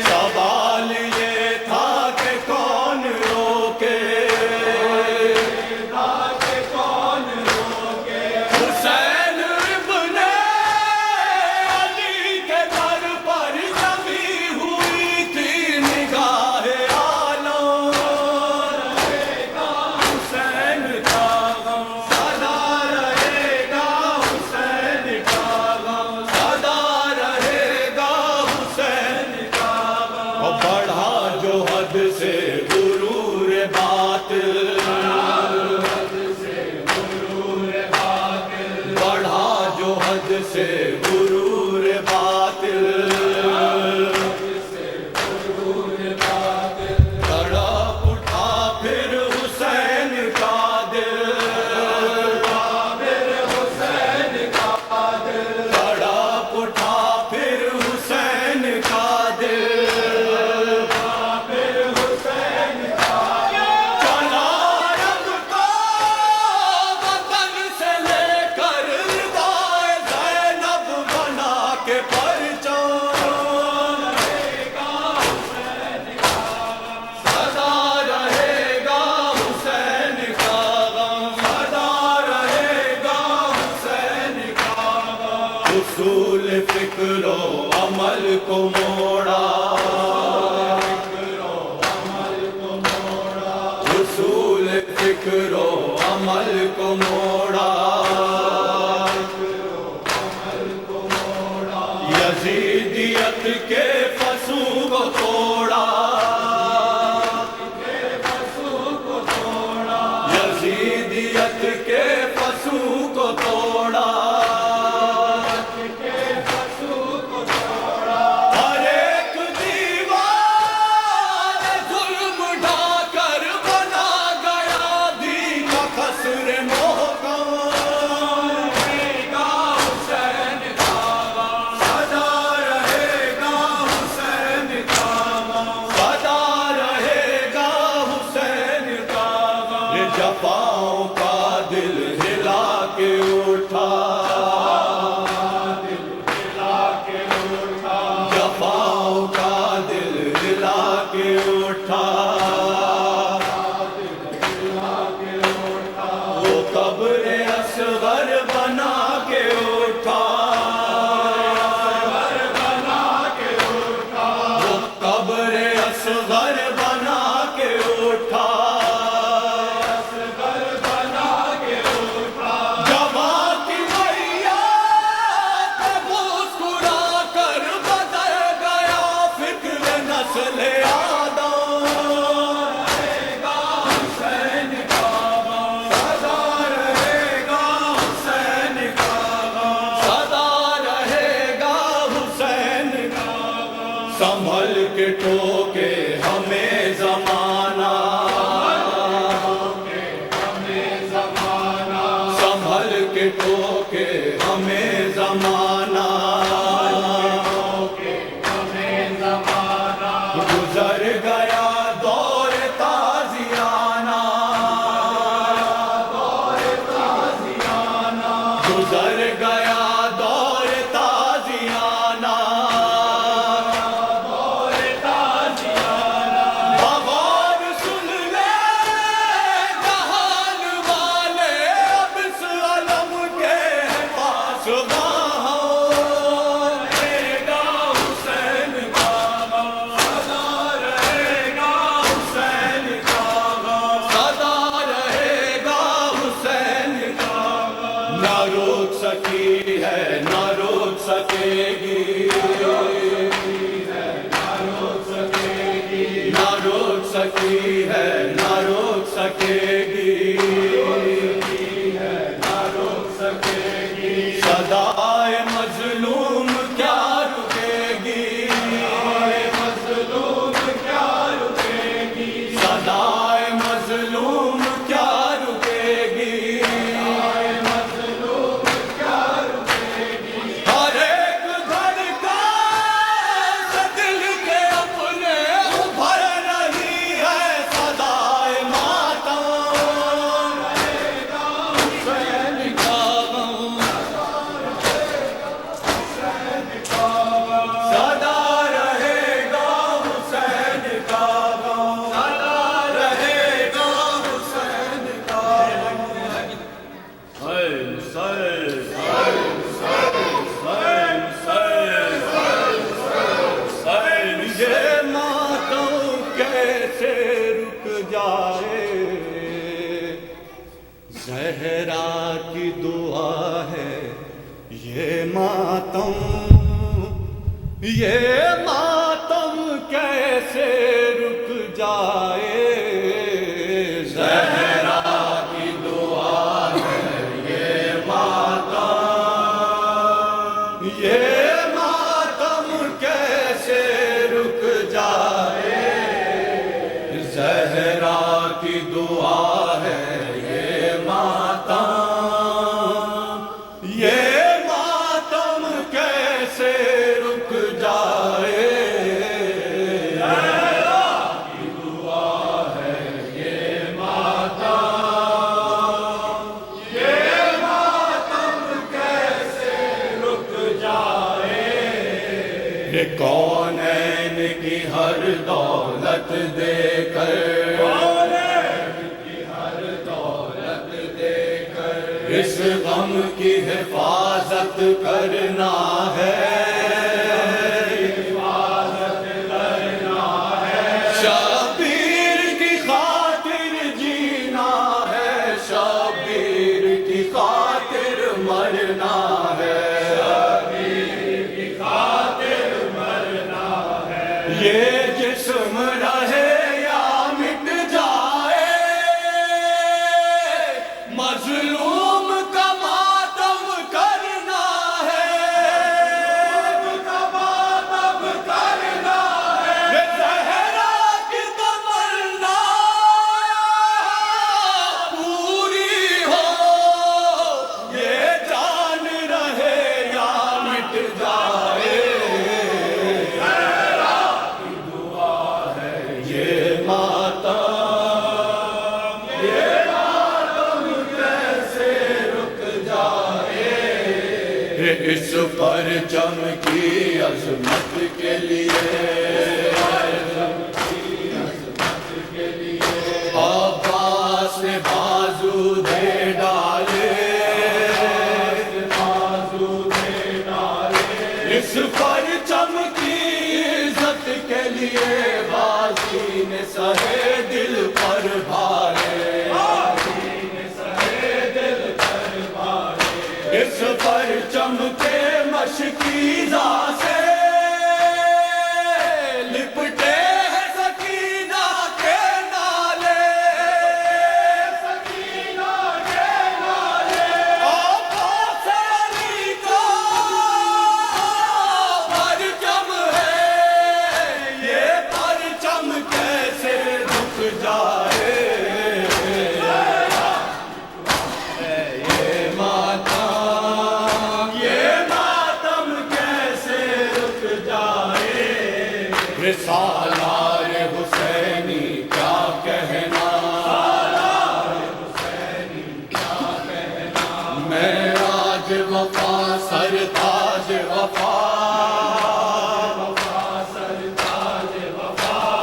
سوال یہ تھا کہ کون روکے، حسین ابن علی کے در پر جمی ہوئی تھی نگاہ عالم، حسین کا غم سدا رہے گا، حسین کا غم سدا رہے گا، حسین کا غم۔ اور بڑھا جو حد سے غرور باطل، بڑھا جو حد سے غرور باطل، تڑپ اٹھا پھر حسین کا دل، تڑپ اٹھا پھر حسین کا دل، چلا رب کا وطن سے لے کر ردائے زینب بنا کے پرچم، سدا رہے گا حسین کا غم، سدا رہے گا حسین کا غم۔ اصول فکر و عمل کو موڑا، اصول فکر و عمل کو موڑا، یزیدیت کے فسوں کو توڑا، یزیدیت کے فسوں کو توڑا، ہر ایک دیوار ظلم ڈھا کر بنا گیا دین کا قصر محکم، حسین کا غم سدا رہے گا، حسین کا غم سدا رہے گا، حسین کا غم۔ یہ جفاؤں کا دل ہلا کے اٹھا، جفاؤں کا دل ہلا کے اٹھا، وہ قبر اصغر بنا کے اٹھا، وہ قبر اصغر بنا کے اٹھا، جوان کی میت مسکرا کر بدل گیا فکر نسل آدم، حسین کا غم سدا رہے گا، حسین کا غم سدا رہے گا، حسین کا غم۔ سنبھل کے ٹوکے ہمیں زمانہ، سنبھل کے ٹوکے ہمیں زمانہ، گزر گیا دور تازیانہ، گزر گیا دور تازیانہ، بغور سن لے جہان والے، اب اس علم کے پاس وہاں رہے گا، حسین کا غم سدا رہے گا، حسین کا غم سدا رہے گا، حسین کا غم۔ نہ روک سکی ہے نہ روک سکے گی، نہ روک سکی ہے نہ روک سکے گی، صدائے مظلوم کیا رکے گی، صدائے مظلوم یہ ماتم کیسے رک جائے زہرا کی دعا ہے یہ ماتم کیسے رک جائے زہرا کی دعا ہے یہ ماتم کیسے رک جائے کونین کی ہر دولت دے کر اس غم کی حفاظت کرنا ہے شبیر کی خاطر جینا ہے شبیر کی خاطر مرنا ہے یہ جسم رہے یا مٹ جائے مظلوم کا ماتم کرنا ہے یہ زہرا کی تمنا پوری ہو یہ جان رہے یا مٹ جائے اس پرچم کی عظمت کے لیے عباس نے بازو دے ڈالے اس پرچم کی عزت کے لیے غازی نے سہے دل پر بھالے اس پرچم کے مشکیزہ سے لپٹے ہیں سکینہ کے نالے عباس علی کا پرچم ہے یہ پرچم کیسے رک جائے سالار حسینی کیا کہنا معراج وفا سرتاج وفا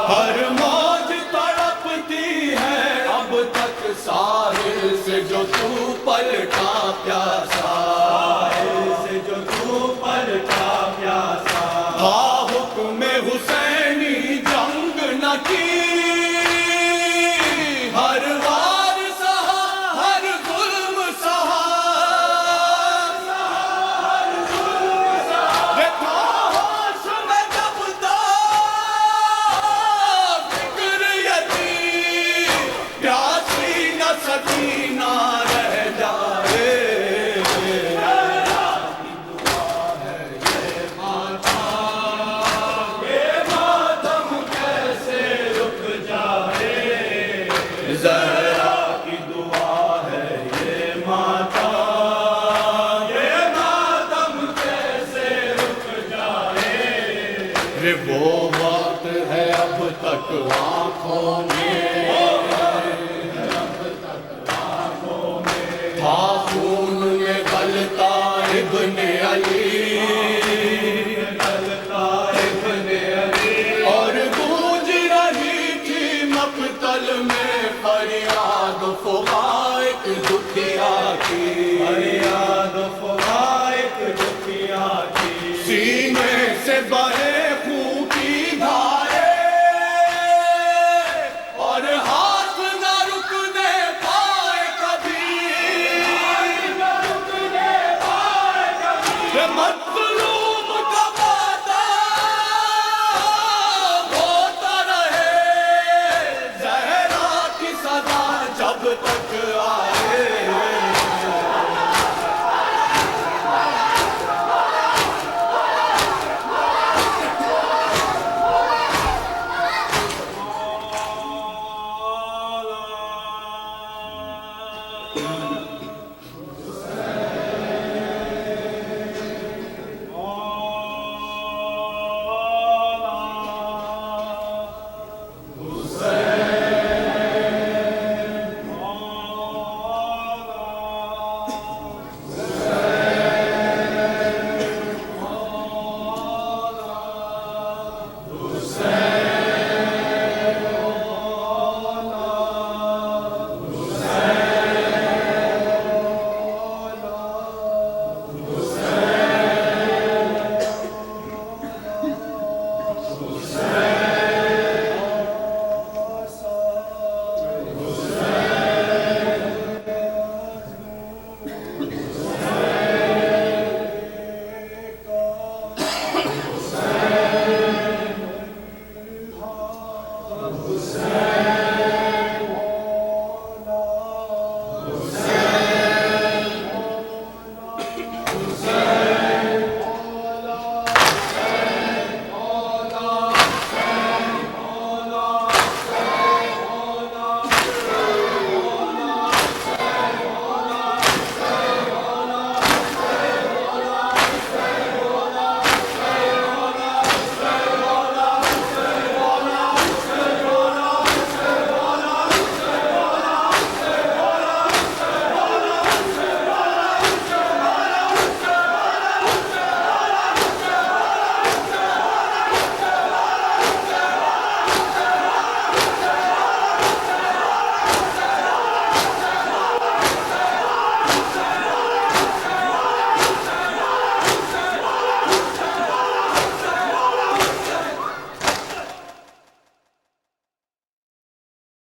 ہر موج تڑپتی ہے اب تک ساحل سے جو تو پلٹا پیاسا حکم حسینی جنگ نہ کی ہر وار سہا ہر ظلم سہا دیکھا ہوش میں جب تک فکر یتیم پیاسی نہ سکینہ رہ جائے زہرا کی دعا ہے یہ ماتم کیسے رک جائے وہ وقت ہے اب تک آنکھوں میں تھا خون میں گلتا ابن علی اور گونج رہی تھی مقتل میں فریاد فغائق دکھیا کی سینے سے بہے خون کی دھارے اور ہاتھ نہ رکنے پائے کبھی